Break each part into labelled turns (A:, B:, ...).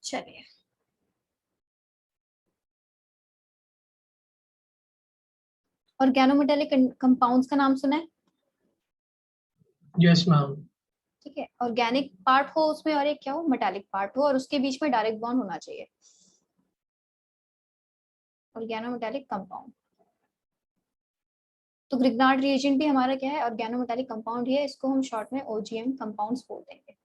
A: चलिए, organometallic compounds का नाम सुना है?
B: Yes ma'am.
A: ठीक है, ऑर्गेनिक पार्ट हो उसमें और एक क्या हो, मेटालिक पार्ट हो, और उसके बीच में डायरेक्ट बॉन्ड होना चाहिए। ऑर्गेनोमेटेलिक कंपाउंड, तो ग्रिग्नार्ड रिएजेंट भी हमारा क्या है, ऑर्गेनोमेटेलिक कंपाउंड ही है। इसको हम शॉर्ट में ओजीएम कंपाउंड्स बोल देंगे।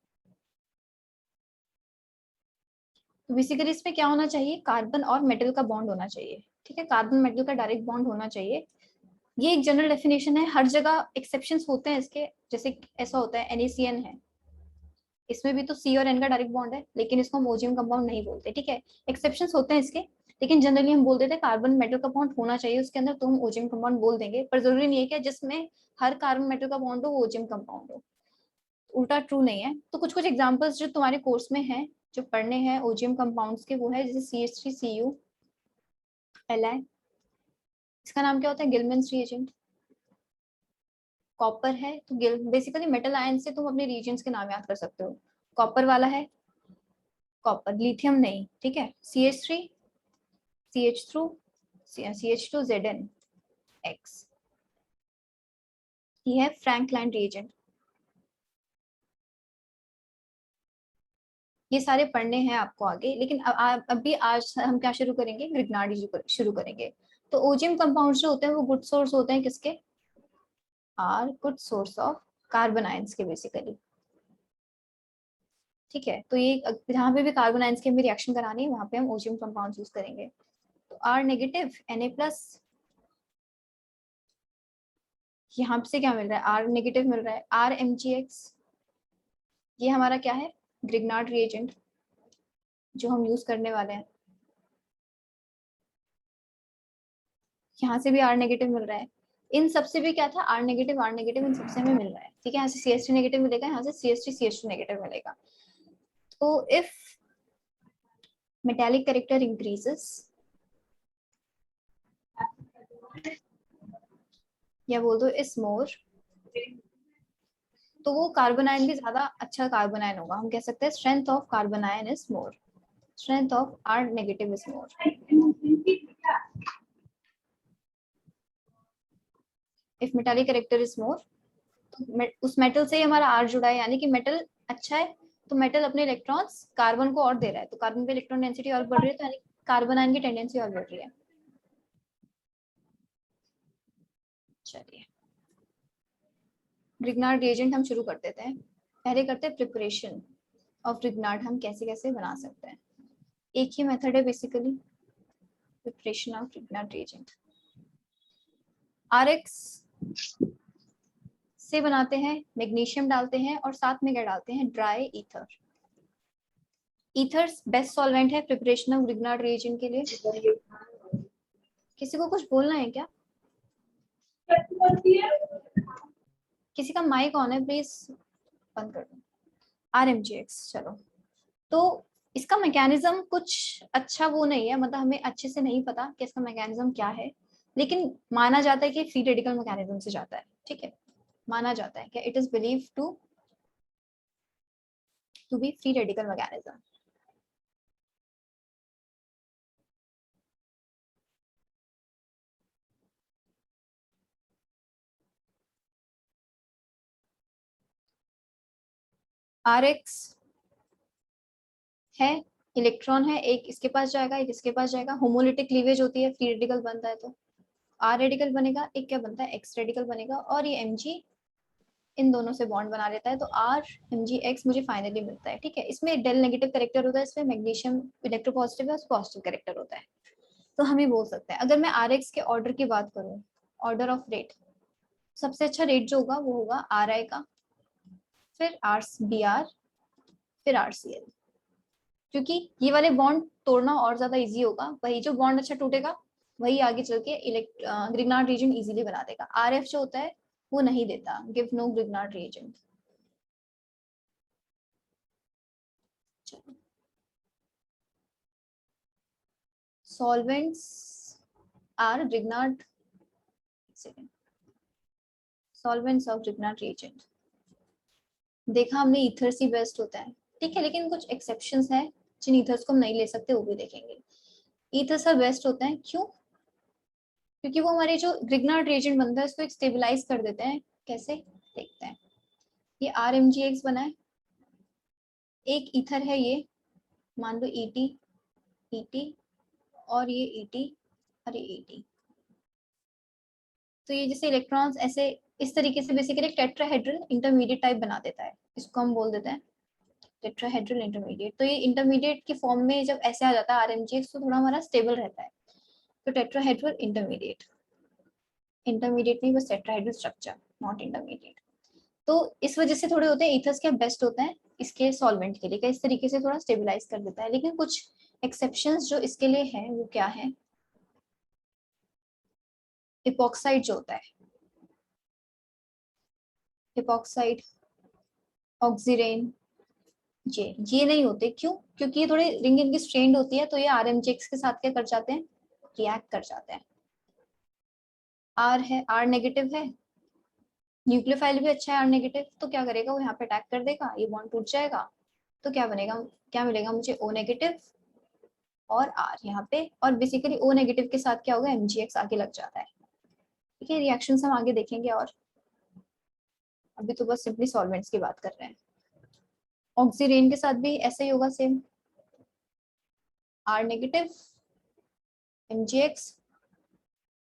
A: तो बेसिकली इसमें क्या होना चाहिए, कार्बन और मेटल का बॉन्ड होना चाहिए। ठीक है, कार्बन मेटल का डायरेक्ट बॉन्ड होना चाहिए। ये एक जनरल डेफिनेशन है, हर जगह एक्सेप्शंस होते हैं इसके। जैसे ऐसा होता है NaCN है, इसमें भी तो C और N का डायरेक्ट बॉन्ड है, लेकिन इसको हम ओजीएम कंपाउंड नहीं बोलते। ठीक है, एक्सेप्शंस होते हैं इसके, लेकिन जनरली हम बोल देते हैं कार्बन मेटल का बॉन्ड होना चाहिए उसके अंदर, तो हम ओजीएम कंपाउंड बोल देंगे। पर जरूरी नहीं है कि जिसमें हर कार्बन मेटल का बॉन्ड हो वो ओजीएम कंपाउंड हो, उल्टा ट्रू नहीं है। तो कुछ कुछ एग्जांपल्स जो तुम्हारे कोर्स में हैं, जो पढ़ने हैं ओजीएम कंपाउंड्स के, वो है जैसे CH3Cu Li, इसका नाम क्या होता है, गिलमैन्स रिएजेंट। कॉपर है तो बेसिकली मेटल आयन से तुम अपने रिएजेंट्स के नाम याद कर सकते हो। कॉपर वाला है कॉपर, लिथियम नहीं। ठीक है, CH3 CH2 CH2 ZnX, ये है फ्रैंकलाइन रिएजेंट। ये सारे पढ़ने हैं आपको आगे, लेकिन अभी आज हम क्या शुरू करेंगे, ग्रिग्नार्ड शुरू करेंगे। तो ओजीएम कंपाउंड जो होते हैं वो गुड सोर्स होते हैं किसके, are good source of carbon ions के बेसिकली। ठीक है, तो ये जहाँ पे भी कार्बन आयंस की हमें रिएक्शन करानी है वहां पे हम ओजीएम कंपाउंड यूज करेंगे। तो आर नेगेटिव Na+, यहाँ से क्या मिल रहा है, आर नेगेटिव मिल रहा है, RMgX, ये हमारा क्या है, ग्रिग्नार्ड रिएजेंट जो हम यूज करने वाले हैं। यहाँ से भी आर नेगेटिव मिल रहा है, इन सबसे भी क्या था, आर नेगेटिव इन सबसे हमें मिल रहा है। ठीक है, यहाँ से CH3 नेगेटिव मिलेगा, यहाँ से CH3 नेगेटिव मिलेगा। तो इफ मेटालिक कैरेक्टर इंक्रीजेस, या बोल दो इस मोर, तो वो कार्बन आयन भी ज्यादा अच्छा कार्बन आयन होगा। हम कह सकते हैं strength of carbon ion is more, strength of R negative is more. If metallic character is more, तो उस मेटल से ही हमारा आर जुड़ा है, यानी कि मेटल अच्छा है, तो मेटल अपने इलेक्ट्रॉन्स कार्बन को और दे रहा है, तो कार्बन पे इलेक्ट्रॉन डेंसिटी और बढ़ रही है, तो यानी कार्बन आयन की टेंडेंसी और बढ़ रही है। चलिए, ग्रिग्नार्ड रिएजेंट हम शुरू कर देते हैं। पहले करते हैं प्रिपरेशन ऑफ ग्रिग्नार्ड, हम कैसे कैसे बना सकते हैं। एक ही मेथड है basically, preparation of Grignard reagent. RX से बनाते हैं, मैग्नीशियम डालते हैं और साथ में क्या डालते हैं, dry ether. Ethers best solvent है प्रिपरेशन ऑफ ग्रिग्नार्ड रिएजेंट के लिए। किसी को कुछ बोलना है क्या, किसी का माइक ऑन है, प्लीज बंद कर दो। RMgX, चलो। तो इसका मैकेनिज्म कुछ अच्छा वो नहीं है, मतलब हमें अच्छे से नहीं पता कि इसका मैकेनिज्म क्या है, लेकिन माना जाता है कि फ्री रेडिकल मैकेनिज्म से जाता है। ठीक है, माना जाता है कि it is believe to be free radical mechanism. RX है, इलेक्ट्रॉन है, एक इसके पास जाएगा एक इसके पास जाएगा, होमोलिटिक क्लीवेज होती है, फ्री रेडिकल बनता है, तो R रेडिकल बनेगा, एक क्या बनता है, X रेडिकल बनेगा, और ये Mg इन दोनों से बॉन्ड बना लेता है, तो RMgX मुझे फाइनली मिलता है। ठीक है, इसमें डेल नेगेटिव कैरेक्टर होता है, इसमें मैग्नीशियम इलेक्ट्रोपॉजिटिव है, पॉजिटिव कैरेक्टर होता है। तो हम ये बोल सकते हैं, अगर मैं RX के ऑर्डर की बात करूँ, ऑर्डर ऑफ रेट, सबसे अच्छा रेट जो होगा वो होगा RI का, फिर BR, फिर RCl, क्योंकि ये वाले बॉन्ड तोड़ना और ज्यादा इजी होगा। वही जो बॉन्ड अच्छा टूटेगा वही आगे चल के ग्रिग्नार्ड रीजन इजीली बना देगा। RF जो होता है वो नहीं देता, give no Grignard reagent. Solvents are Grignard, solvents of Grignard reagent, देखा हमने ईथर सी बेस्ट होता है। ठीक है, लेकिन कुछ एक्सेप्शंस हैं, जिन ईथर्स को हम नहीं ले सकते वो भी देखेंगे। ईथर्स आर बेस्ट होते हैं, क्यों? क्योंकि वो हमारे जो ग्रिग्नार्ड रिएजेंट बनता है उसको एक स्टेबलाइज कर देते हैं। कैसे, देखते हैं। ये RMgX बना है, एक ईथर है ये, मान लो ET, ET और ये ET और ये ET। तो ये जैसे इलेक्ट्रॉन्स ऐसे इस तरीके से बेसिकली टेट्राहेड्रल इंटरमीडिएट टाइप बना देता है, इसको हम बोल देते हैं टेट्राहेड्रल इंटरमीडिएट। तो ये इंटरमीडिएट की फॉर्म में जब ऐसे आ जाता है RMgX तो थोड़ा हमारा स्टेबल रहता है। तो टेट्राहेड्रल इंटरमीडिएट, इंटरमीडिएट नहीं बस टेट्राहेड्रल स्ट्रक्चर, नॉट इंटरमीडिएट। तो इस वजह से थोड़े होते हैं ईथर्स के बेस्ट होते हैं इसके सॉल्वेंट के लिए, इस तरीके से थोड़ा स्टेबलाइज कर देता है। लेकिन कुछ एक्सेप्शंस जो इसके लिए है वो क्या है? इपॉक्साइड जो होता है, इपॉक्साइड, ऑक्सीरेन, ये नहीं होते। क्यों? क्योंकि ये थोड़े रिंग इनकी स्ट्रेंड होती है, तो ये RMgX के साथ क्या कर जाते हैं, रिएक्ट कर जाते हैं। R है, R नेगेटिव है, न्यूक्लियोफाइल भी अच्छा है R नेगेटिव, तो क्या करेगा वो यहाँ पे अटैक कर देगा, ये बॉन्ड टूट जाएगा। तो क्या बनेगा, क्या मिलेगा मुझे, O नेगेटिव और R यहाँ पे, और बेसिकली O नेगेटिव के साथ क्या होगा, MgX आगे लग जाता है। ठीक है, रिएक्शंस हम आगे देखेंगे, और अभी तो बस सिंपली सॉल्वेंट्स की बात कर रहे हैं। ऑक्सीरेन के साथ भी ऐसा ही होगा, सेम R नेगेटिव, MgX,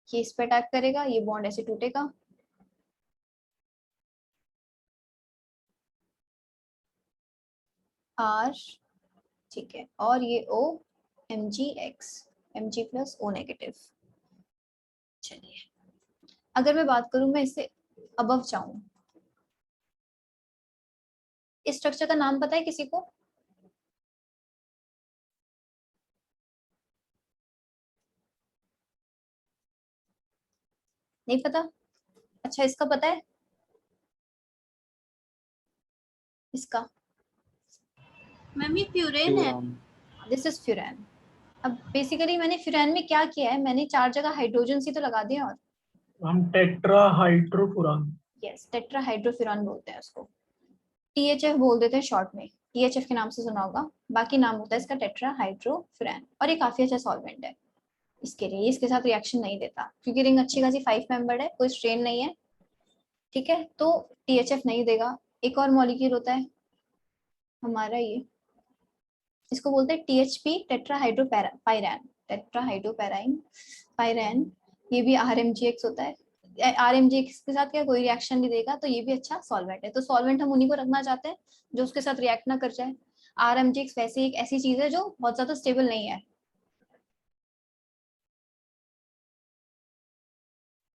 A: ये इस पे अटैक करेगा, ये बॉन्ड ऐसे टूटेगा। R, ठीक है, और ये O, MgX, Mg plus O negative. चलिए, अगर मैं बात करूं, मैं इससे अबव जाऊं, इस स्ट्रक्चर का नाम पता है किसी को? नहीं पता? अच्छा, इसका पता है, इसका?
B: मैम ये फ्यूरेन है।
A: This is furan. अब बेसिकली मैंने फ्यूरेन में क्या किया है, मैंने 4 जगह हाइड्रोजन सी तो लगा दिया, और
C: हम टेट्राहाइड्रोफुरान,
A: यस टेट्राहाइड्रोफ्यूरान बोलते हैं उसको, THF बोल देते हैं शॉर्ट में, THF के नाम से सुना होगा, बाकी नाम होता है इसका टेट्राहाइड्रोफ्यूरान। और ये काफी अच्छा सॉल्वेंट है इसके लिए, इसके साथ रिएक्शन नहीं देता क्योंकि रिंग अच्छी खासी 5 मेंबर्ड है, कोई स्ट्रेन नहीं है। ठीक है, तो THF नहीं देगा। एक और मॉलिक्यूल होता है हमारा ये, इसको बोलते हैं THP, टेट्राहाइड्रोपाइरैन, टेट्राहाइड्रोपाइराइन पाइरैन। ये भी RMgX होता है। RMgX के साथ क्या कोई रिएक्शन नहीं देगा, तो ये भी अच्छा सॉल्वेंट है। तो सॉल्वेंट हम उन्हीं को रखना चाहते हैं जो उसके साथ रिएक्ट ना कर जाए। RMgX वैसे एक ऐसी चीज है जो बहुत ज्यादा स्टेबल नहीं है।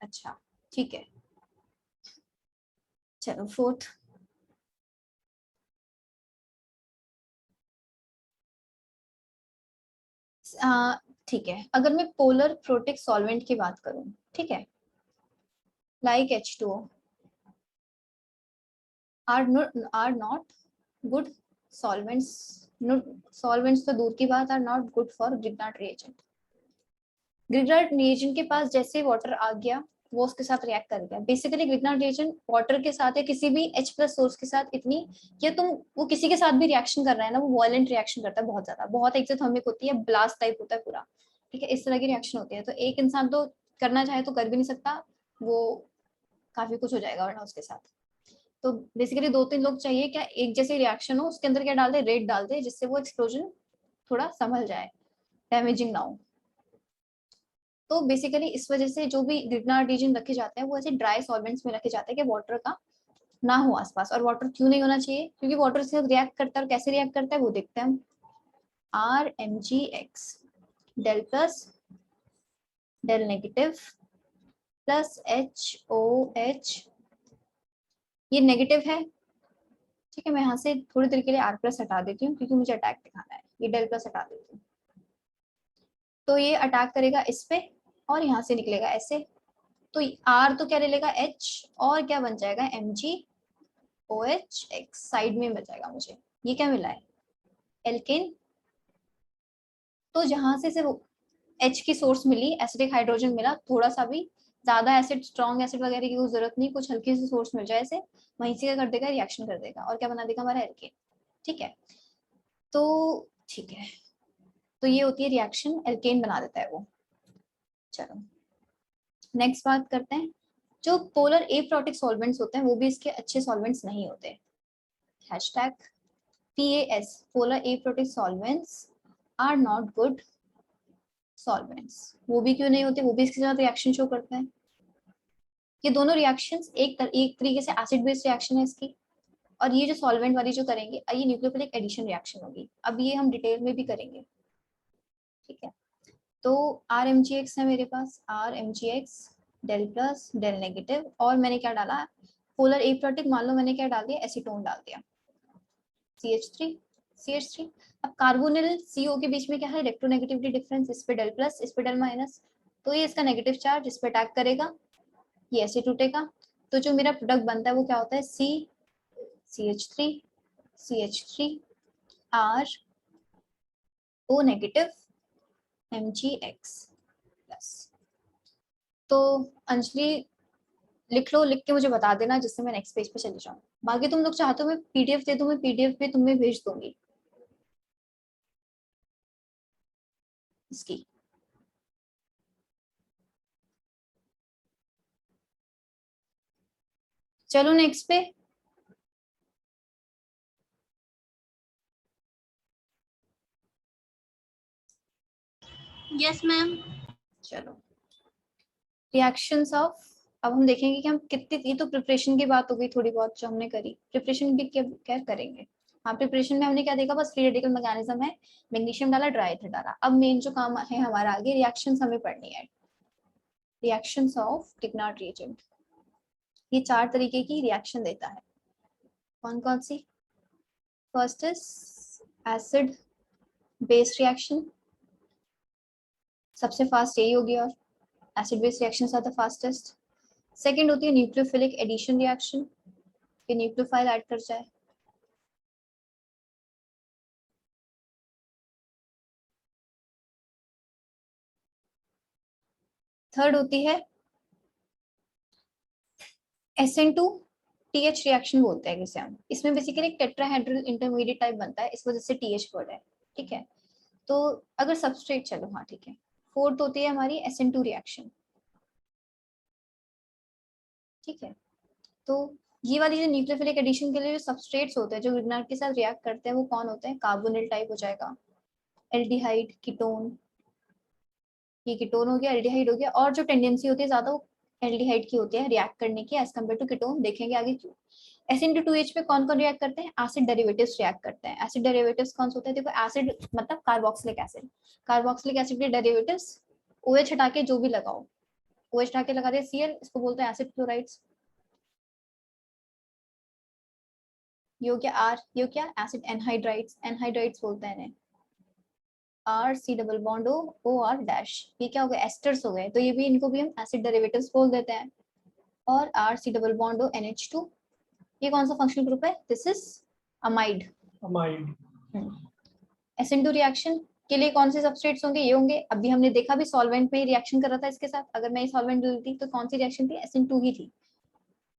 A: अच्छा, ठीक है, चलो फोर्थ। ठीक है, अगर मैं पोलर प्रोटिक सॉल्वेंट की बात करूं, ठीक है, like H2O are not good solvents, solvents तो दूर की बात, are not good for Grignard reagent. Grignard reagent के पास जैसे वाटर आ गया वो उसके साथ रिएक्ट कर गया। बेसिकली ग्रिग्नार्ड रिएजेंट वाटर के साथ या किसी भी H प्लस सोर्स के साथ इतनी, या तुम वो किसी के साथ भी रिएक्शन कर रहा है ना, वो वायलेंट रिएक्शन करता है बहुत ज्यादा, बहुत एक्सोथर्मिक होती है, ब्लास्ट टाइप होता है पूरा। ठीक है, इस तरह की रिएक्शन होती है, तो एक इंसान तो करना चाहे तो कर भी नहीं सकता, वो काफी कुछ हो जाएगा वरना उसके साथ। तो बेसिकली 2-3 लोग चाहिए, क्या एक जैसे रिएक्शन हो, उसके अंदर क्या डाल दे, रेड डाल दे, जिससे वो एक्सप्लोजन थोड़ा संभल जाए, डैमेजिंग ना हो। तो बेसिकली इस वजह से जो भी ग्रिग्नार्ड रीजन रखे जाते हैं वो ऐसे ड्राई सॉल्वेंट्स में रखे जाते हैं कि वाटर का ना हो आसपास। और वाटर क्यों नहीं होना चाहिए, क्योंकि वाटर से रिएक्ट करता है, और कैसे रिएक्ट करता है वो देखते हैं हम। RMgX, del plus del negative plus HOH, ये नेगेटिव है। ठीक है, मैं यहाँ से थोड़ी देर के लिए R प्लस हटा देती हूँ क्योंकि मुझे अटैक दिखाना है, ये डेल प्लस हटा देती हूँ। तो ये अटैक करेगा इस पे और यहाँ से निकलेगा ऐसे, तो R तो क्या ले लेगा H, और क्या बन जाएगा MgOH साइड में बच जाएगा मुझे। ये क्या मिला है, एल्केन। तो जहां से सिर्फ H की सोर्स मिली, एसिडिक हाइड्रोजन मिला, थोड़ा सा भी ज्यादा एसिड, स्ट्रॉन्ग एसिड वगैरह की कोई जरूरत नहीं, कुछ हल्की सी सोर्स मिल जाए ऐसे, वहीं से क्या कर देगा, रिएक्शन कर देगा और क्या बना देगा हमारा एल्केन। ठीक है, तो ठीक है, तो ये होती है रिएक्शन, एल्केन बना देता है वो। चलो नेक्स्ट बात करते हैं, जो पोलर एप्रोटिक सॉल्वेंट्स होते हैं वो भी इसके अच्छे सॉल्वेंट्स नहीं होते। Hashtag PAS, polar aprotic solvents are not good solvents. वो भी क्यों नहीं होते, वो भी इसके साथ रिएक्शन शो करते हैं। ये दोनों रिएक्शंस एक तरीके से एसिड बेस्ड रिएक्शन है इसकी, और ये जो सॉल्वेंट वाली जो करेंगे ये न्यूक्लियोफिलिक एडिशन रिएक्शन होगी। अब ये हम डिटेल में भी करेंगे, ठीक है। तो RMgx है मेरे पास, RMgx del plus del negative, और मैंने क्या डाला, पोलर एप्रोटिक मान लो मैंने क्या डाल दिया, एसीटोन डाल दिया, CH3। अब कार्बोनिल CO के बीच में क्या है, इलेक्ट्रोनेगेटिविटी डिफरेंस, इस पे डेल प्लस इस पे डेल माइनस, तो ये इसका नेगेटिव चार्ज इस पे अटैक करेगा, ये ऐसे टूटेगा। तो जो मेरा प्रोडक्ट बनता है वो क्या होता है, CH3 CH3 R O negative MgX plus. तो अंजलि लिख लो, लिख के मुझे बता देना जिससे मैं नेक्स्ट पेज पे चली जाऊँ। बाकी तुम लोग चाहते हो मैं PDF दे दूँ, मैं PDF पे तुम्हें भेज दूंगी इसकी। चलो नेक्स्ट पे,
B: यस मैम।
A: चलो रिएक्शंस ऑफ, अब हम देखेंगे कि हम कितनी, ये तो प्रिपरेशन की बात हो गई थोड़ी बहुत जो हमने करी, प्रिपरेशन भी क्या क्या करेंगे। हाँ प्रिपरेशन में हमने क्या देखा, बस फ्री रेडिकल मैकेनिज्म है, मैग्नीशियम डाला, ड्राई एथिल डाला। अब मेन जो काम है हमारा आगे, रिएक्शंस हमें पढ़नी है, रिएक्शंस ऑफ टिग्नार्ड रिएजेंट। ये 4 तरीके की रिएक्शन देता है, कौन कौन सी। First is acid base reaction, सबसे फास्ट यही होगी, और acid base reactions are the fastest. Second होती है न्यूक्लियोफिलिक एडिशन रिएक्शन, कि न्यूक्लियोफाइल ऐड कर जाए। थर्ड होती है SN2TH रिएक्शन बोलते हैं जिसे हम, इसमें बेसिकली एक टेट्राहेड्रल इंटरमीडिएट टाइप बनता है, इस वजह से TH वर्ड है, ठीक है। तो अगर सबस्ट्रेट, चलो हाँ ठीक है। फोर्थ होती है हमारी SN2 रिएक्शन, ठीक है। तो ये वाली जो न्यूक्लियोफिलिक एडिशन के लिए जो सबस्ट्रेट्स होते हैं जो विग्नार्ड के साथ रिएक्ट करते हैं वो कौन होते हैं, कार्बोनिल टाइप हो जाएगा, एल्डिहाइड, कीटोन, ये कीटोन हो गया, एल्डिहाइड हो गया, और जो टेंडेंसी होती है ज्यादा वो एल्डिहाइड की होती है रिएक्ट करने की एज कम्पेयर टू कीटोन, देखेंगे आगे क्यों। SN2H पे कौन कौन रिएक्ट करते हैं, एसिड डेरिवेटिव्स रिएक्ट करते हैं। एसिड डेरिवेटिव्स कौन से होते हैं, देखो एसिड मतलब कार्बोक्सिलिक एसिड, कार्बोक्सिलिक एसिड के डेरिवेटिव्स OH हटा के जो भी लगाओ, OH हटा के लगा दिया Cl, इसको बोलते हैं एसिड क्लोराइड्स। ये हो गया R, ये हो गया एसिड एनहाइड्राइड्स, एनहाइड्राइड्स बोलते हैं इन्हें, RC double bond OR dash, ये क्या हो गया, एस्टर्स हो गए, तो ये भी, इनको भी हम एसिड डेरिवेटिव्स बोल देते हैं। और RC डबल बॉन्ड NH2, ये कौन सा फंक्शनल ग्रुप है, this is amide.
C: Amide.
A: SN2 reaction के लिए कौन से सबस्ट्रेट्स होंगे, ये होंगे। अभी हमने देखा भी सॉल्वेंट में रिएक्शन कर रहा था इसके साथ, अगर मैं ये सॉल्वेंट लेती तो कौन सी रिएक्शन थी, SN2 ही थी,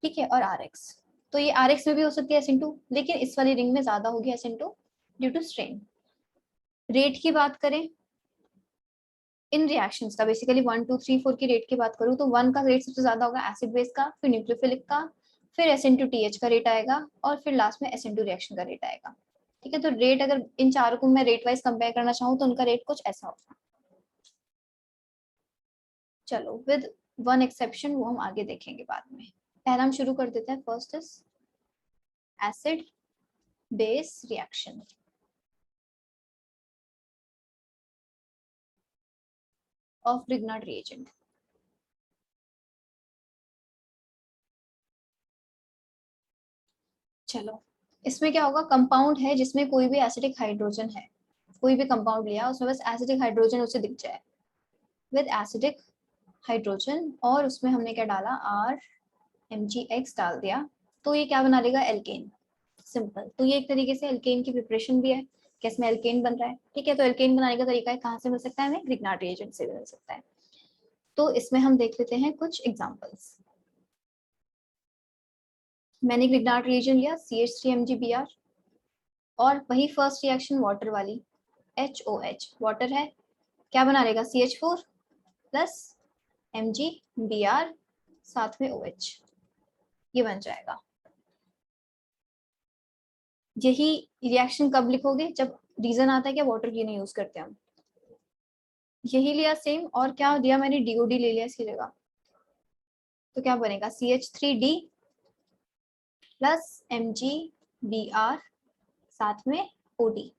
A: ठीक है। और RX, तो ये RX में भी हो सकती है SN2, लेकिन इस वाली रिंग में ज्यादा होगी SN2 due to strain. Rate की बात करें इन रिएक्शंस का, बेसिकली 1 2 3 4 की रेट की बात करूँ तो 1 का रेट सबसे ज्यादा होगा एसिड बेस का, फिर न्यूक्लियोफिलिक का, फिर SN2TH का रेट आएगा, और फिर लास्ट में SN2 रिएक्शन का रेट आएगा, ठीक है। तो रेट अगर इन चारों को मैं रेट वाइज कंपेयर करना चाहूँ तो उनका रेट कुछ ऐसा होगा। चलो विद वन एक्सेप्शन, वो हम आगे देखेंगे बाद में। पहला हम शुरू कर देते हैं, first is acid base reaction of Grignard reagent। चलो इसमें क्या होगा, कंपाउंड है जिसमें कोई भी एसिडिक हाइड्रोजन है, कोई भी कंपाउंड लिया उसमें बस एसिडिक हाइड्रोजन उसे दिख जाए, विद एसिडिक हाइड्रोजन, और उसमें हमने क्या डाला, RMgX डाल दिया, तो ये क्या बना लेगा, एल्केन। सिंपल, तो ये एक तरीके से एल्केन की प्रिपरेशन भी है कि इसमें एल्केन बन रहा है, ठीक है। तो एल्केन बनाने का तरीका है, कहाँ से मिल सकता है हमें, ग्रिग्नार्ड रिएजेंट से भी मिल सकता है। तो इसमें हम देख लेते हैं कुछ एग्जांपल्स। मैंने ग्रिग्नार्ड रिएजेंट लिया CH3MgBr, और वही फर्स्ट रिएक्शन वाटर वाली, HOH वाटर है, क्या बना लेगा CH4 प्लस MgBr साथ में OH, ये बन जाएगा। यही रिएक्शन कब लिखोगे, जब रीजन आता है कि वाटर की नहीं यूज करते हम। यही लिया सेम, और क्या दिया मैंने, DOD ले लिया इसकी जगह, तो क्या बनेगा CH3D प्लस MgBr साथ में OD,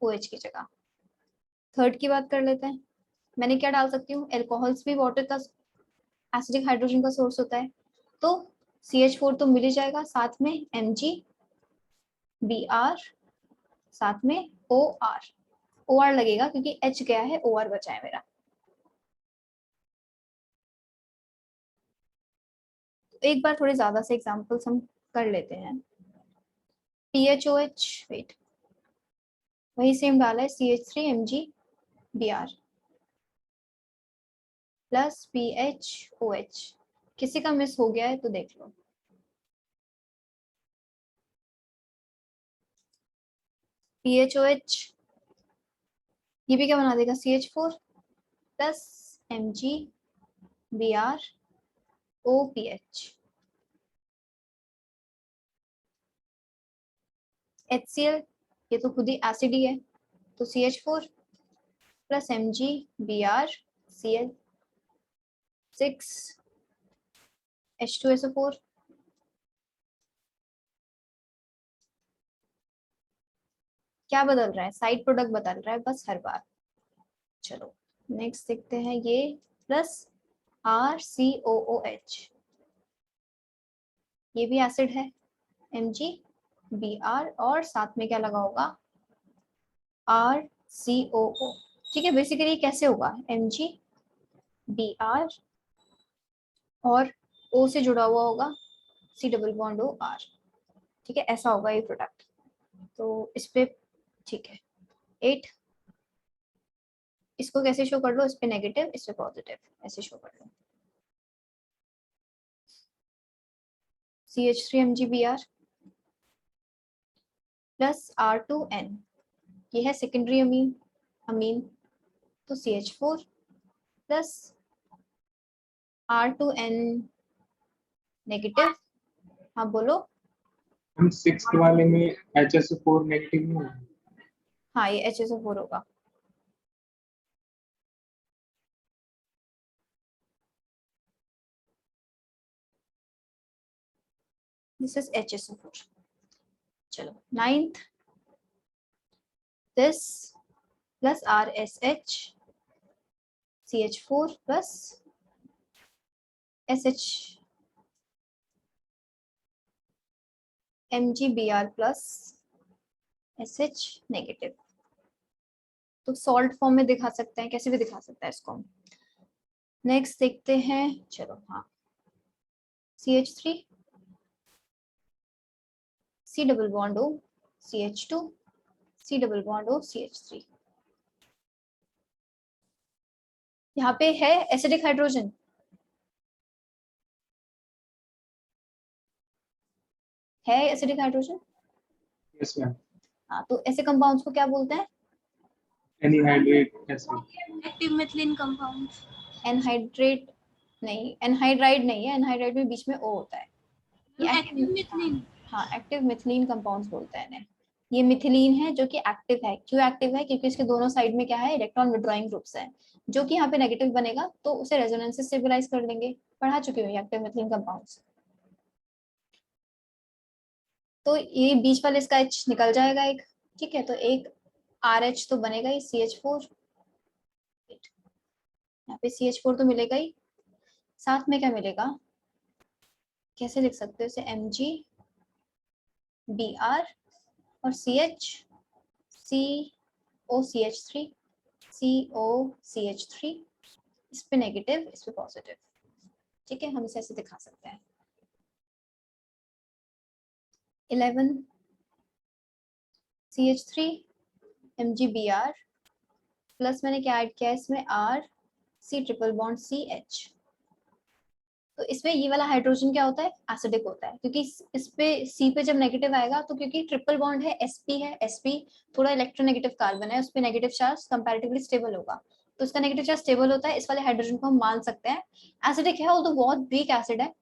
A: OH की जगह। थर्ड की बात कर लेते हैं, मैंने क्या डाल सकती हूँ, एल्कोहल्स भी वाटर का एसिडिक हाइड्रोजन का सोर्स होता है, तो CH4 तो मिल ही जाएगा, साथ में MgBr साथ में OR लगेगा क्योंकि H गया है, OR बचा है मेरा। एक बार थोड़े ज्यादा से एग्जांपल्स हम कर लेते हैं। PHOH, वेट, वही सेम डाला है, CH3MgBr प्लस PHOH। किसी का मिस हो गया है तो देख लो। PHOH ये भी क्या बना देगा, CH4 plus MgBr OPH। HCl ये तो खुद ही एसिड ही है, तो CH4 plus MgBr Cl 6 H2SO4। क्या बदल रहा है, साइड प्रोडक्ट बदल रहा है बस हर बार। चलो नेक्स्ट देखते हैं, ये प्लस RCOOH, ये भी एसिड है, MgBr और साथ में क्या लगा होगा, RCOO। ठीक है, बेसिकली कैसे होगा, MgBr और O से जुड़ा हुआ होगा C डबल बॉन्ड OR। ठीक है, ऐसा होगा ये प्रोडक्ट। तो इस पे ठीक है 8, इसको कैसे शो कर लो, इस पे नेगेटिव, इस पे पॉजिटिव, ऐसे शो कर लो। CH3MgBr प्लस R2N, ये है सेकेंडरी अमीन, तो CH4 प्लस R2N नेगेटिव। हाँ बोलो।
D: हम 6th वाले में HSO4 नेगेटिव नहीं है।
A: हाँ ये HSO4 होगा। This is HSO4। चलो 9th, this plus RSH CH4 plus SH MgBr plus SH negative. तो सॉल्ट फॉर्म में दिखा सकते हैं, कैसे भी दिखा सकता है इसको। नेक्स्ट देखते हैं, चलो हाँ, CH3 C double bond O CH2 C double bond O CH3। यहाँ पे है एसिडिक हाइड्रोजन, है एसिडिक हाइड्रोजन।
D: Yes ma'am.
A: हाँ, तो ऐसे कंपाउंड्स को क्या बोलते हैं,
D: anhydride acid.
B: Active methylene compound.
A: Anhydride नहीं, एनहाइड्राइड नहीं है, एनहाइड्राइड में बीच में O होता है। ये
B: एक्टिव मिथिलीन।
A: हाँ, एक्टिव मिथिलीन कंपाउंड्स बोलते हैं इन्हें। ये मिथिलीन है जो कि एक्टिव है, क्यों एक्टिव है, क्योंकि इसके दोनों साइड में क्या है, इलेक्ट्रॉन विड्रॉइंग ग्रुप्स है, जो कि यहाँ पे नेगेटिव बनेगा तो उसे रेजोनेंस से स्टेबलाइज कर देंगे। पढ़ा चुकी हूँ एक्टिव मिथिलीन कंपाउंड्स। तो ये बीच वाले इसका H निकल जाएगा एक, ठीक है, तो एक RH तो बनेगा ही, CH4, यहाँ पे CH4 तो मिलेगा ही, साथ में क्या मिलेगा, कैसे लिख सकते हो इसे, MgBr और CH COCH3 COCH3, इस पे नेगेटिव, इस पे पॉजिटिव। ठीक है, हम इसे ऐसे दिखा सकते हैं। 11 CH3 MgBr प्लस मैंने क्या ऐड किया इसमें, R C triple bond CH, तो इसमें ये वाला हाइड्रोजन क्या होता है, एसिडिक होता है, क्योंकि इस पे सी पे जब नेगेटिव आएगा तो क्योंकि ट्रिपल बॉन्ड है, sp है, sp थोड़ा इलेक्ट्रोनेगेटिव कार्बन है, उस पे नेगेटिव चार्ज कंपैरेटिवली स्टेबल होगा, तो इसका नेगेटिव चार्ज स्टेबल होता है, इस वाले हाइड्रोजन को हम मान सकते हैं एसिडिक है, वो तो बहुत वीक एसिड है,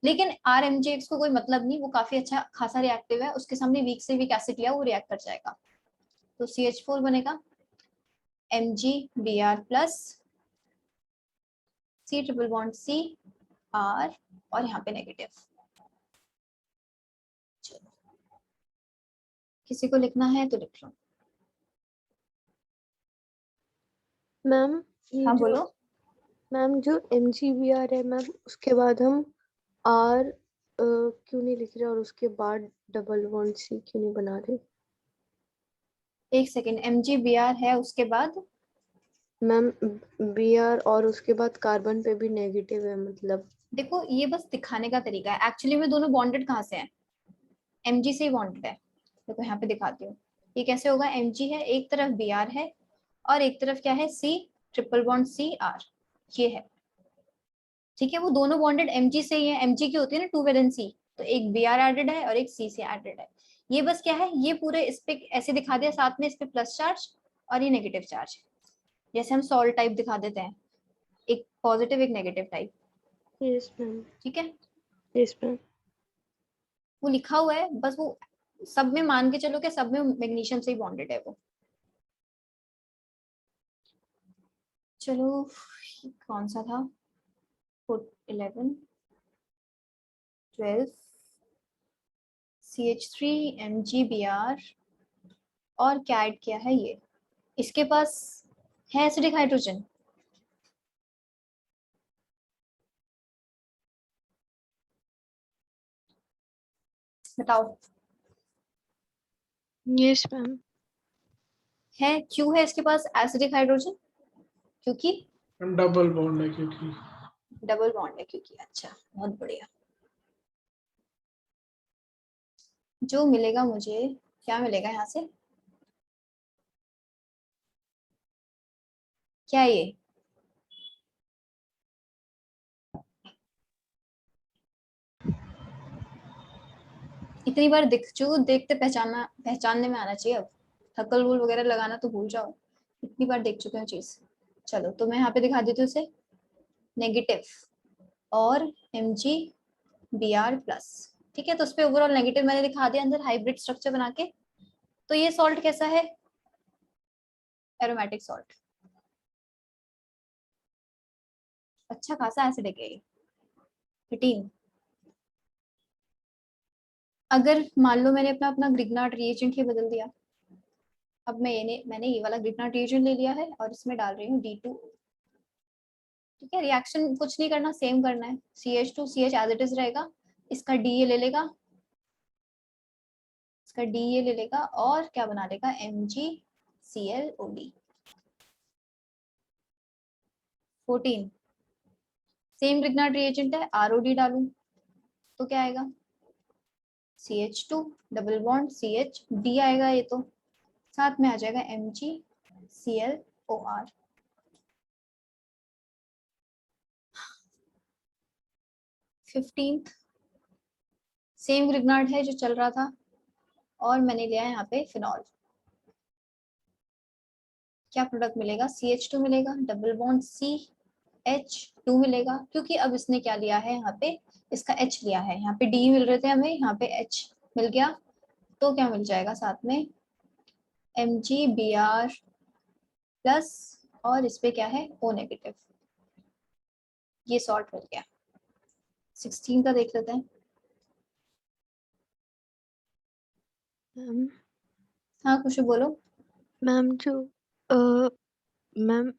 A: लेकिन RMgx को कोई मतलब नहीं, वो काफी अच्छा खासा रिएक्टिव है, उसके सामने वीक से वीक एसिड लिया वो रिएक्ट कर जाएगा, तो CH4 बनेगा MgBr plus C triple bond C R और यहाँ पे नेगेटिव। चलो किसी को लिखना है तो लिख लो।
E: मैम ये
A: हाँ
E: जो
A: बोलो।
E: मैम जो MgBr है मैम, उसके बाद हम R क्यों नहीं लिख रहे और उसके बाद डबल बॉन्ड C क्यों नहीं बना रहे?
A: एक सेकेंड, MgBr है उसके बाद
E: मैम Br और उसके बाद कार्बन पे भी नेगेटिव है, मतलब
A: देखो ये बस दिखाने का तरीका है, एक्चुअली में दोनों बॉन्डेड कहाँ से हैं, Mg से ही बॉन्डेड है। देखो यहाँ पे दिखाती हूँ, ये कैसे होगा, Mg है, एक तरफ Br है और एक तरफ क्या है, C ट्रिपल बॉन्ड CR, ये है, ठीक है, वो दोनों बॉन्डेड Mg से ही है, Mg की होती है ना 2 वैलेंसी, तो एक Br एडेड है और एक C से एडेड है, ये बस क्या है, ये पूरे इस पे ऐसे दिखा दिया, साथ में इस पे प्लस चार्ज और ये नेगेटिव चार्ज, जैसे हम सॉल्ट टाइप दिखा देते हैं, एक पॉजिटिव एक नेगेटिव टाइप,
E: यस मैम,
A: ठीक है,
E: यस मैम।
A: वो लिखा हुआ है, बस वो सब में मान के चलो कि सब में मैग्नीशियम से ही बॉन्डेड है वो। चलो कौन सा था, 11 12 CH3 MgBr और क्या ऐड किया है, ये इसके पास है एसिडिक हाइड्रोजन, बताओ
E: यस मैम।
A: है, क्यों है इसके पास एसिडिक हाइड्रोजन, क्योंकि
C: डबल बॉन्ड है क्योंकि।
A: डबल बॉन्ड है क्योंकि, अच्छा बहुत बढ़िया। जो मिलेगा मुझे, क्या मिलेगा यहाँ से, क्या ये, इतनी बार दिख चुको, देखते पहचानने में आना चाहिए, अब थकल वुल वगैरह लगाना तो भूल जाओ, इतनी बार देख चुके हैं चीज। चलो तो मैं यहाँ पे दिखा देती हूँ उसे, नेगेटिव और MgBr प्लस, ठीक है, तो उस पर ओवरऑल नेगेटिव मैंने दिखा दिया अंदर हाइब्रिड स्ट्रक्चर बना के। तो ये सॉल्ट कैसा है, एरोमेटिक सॉल्ट, अच्छा खासा एसिडिक है ये, 13। अगर मान लो मैंने अपना ग्रिग्नार्ड रिएजेंट ही बदल दिया, अब मैंने ये वाला ग्रिग्नार्ड रिएजेंट ले लिया है और इसमें डाल रही हूँ D2, ठीक है, रिएक्शन कुछ नहीं करना, सेम करना है, CH2 CH as it is रहेगा, इसका D ये ले लेगा, इसका D ये ले लेगा और क्या बना लेगा, MgClOD 14। सेम ग्रिग्नार्ड रिएजेंट है, ROD डालूं तो क्या आएगा, CH2 double bond CH D आएगा, ये तो साथ में आ जाएगा MgClOr। 15th सेम ग्रिग्नार्ड है जो चल रहा था और मैंने लिया है यहाँ पे फिनॉल, क्या प्रोडक्ट मिलेगा, CH2 मिलेगा, डबल बॉन्ड CH2 मिलेगा, क्योंकि अब इसने क्या लिया है यहाँ पे, इसका H लिया है, यहाँ पे D मिल रहे थे हमें, यहाँ पे H मिल गया, तो क्या मिल जाएगा साथ में MgBr प्लस और इस पे क्या है O नेगेटिव, ये सॉल्ट मिल गया। 16 का देख लेते हैं।
E: मैम
A: हाँ कुछ बोलो।
E: मैम जो मैम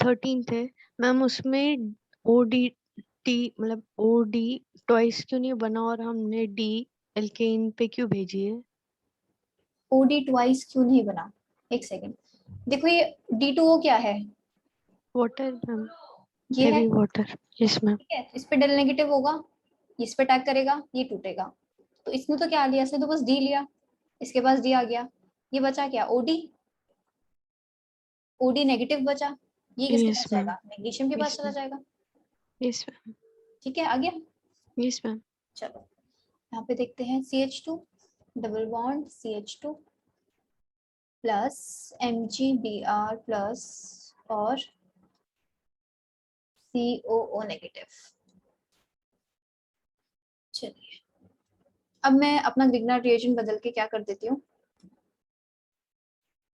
E: 13 है मैम, उसमें ODT मतलब OD ट्वाइस क्यों नहीं बना और हमने D एल्केन पे क्यों भेजी है?
A: OD ट्वाइस क्यों नहीं बना, एक सेकेंड, देखो ये D2O क्या है,
E: वाटर मैम,
A: ये है,
E: हैवी वाटर। Yes ma'am.
A: ठीक है, इस पे डेल नेगेटिव होगा, इस पे अटैक करेगा, ये टूटेगा, तो इसने तो क्या लिया, इसने तो बस D लिया, इसके पास D आ गया, ये बचा क्या OD नेगेटिव बचा, ये किसके
E: यस
A: पास
E: मैम।
A: जाएगा, मैग्नीशियम के पास
E: यस
A: चला
E: मैम।
A: जाएगा,
E: यस मैम,
A: ठीक है, आ गया।
E: Yes ma'am.
A: चलो यहाँ पे देखते हैं CH2 double bond CH2 plus MgBr plus और COO नेगेटिव। चलिए अब मैं अपना ग्रिग्नार्ड रिएजेंट बदल के क्या कर देती हूँ,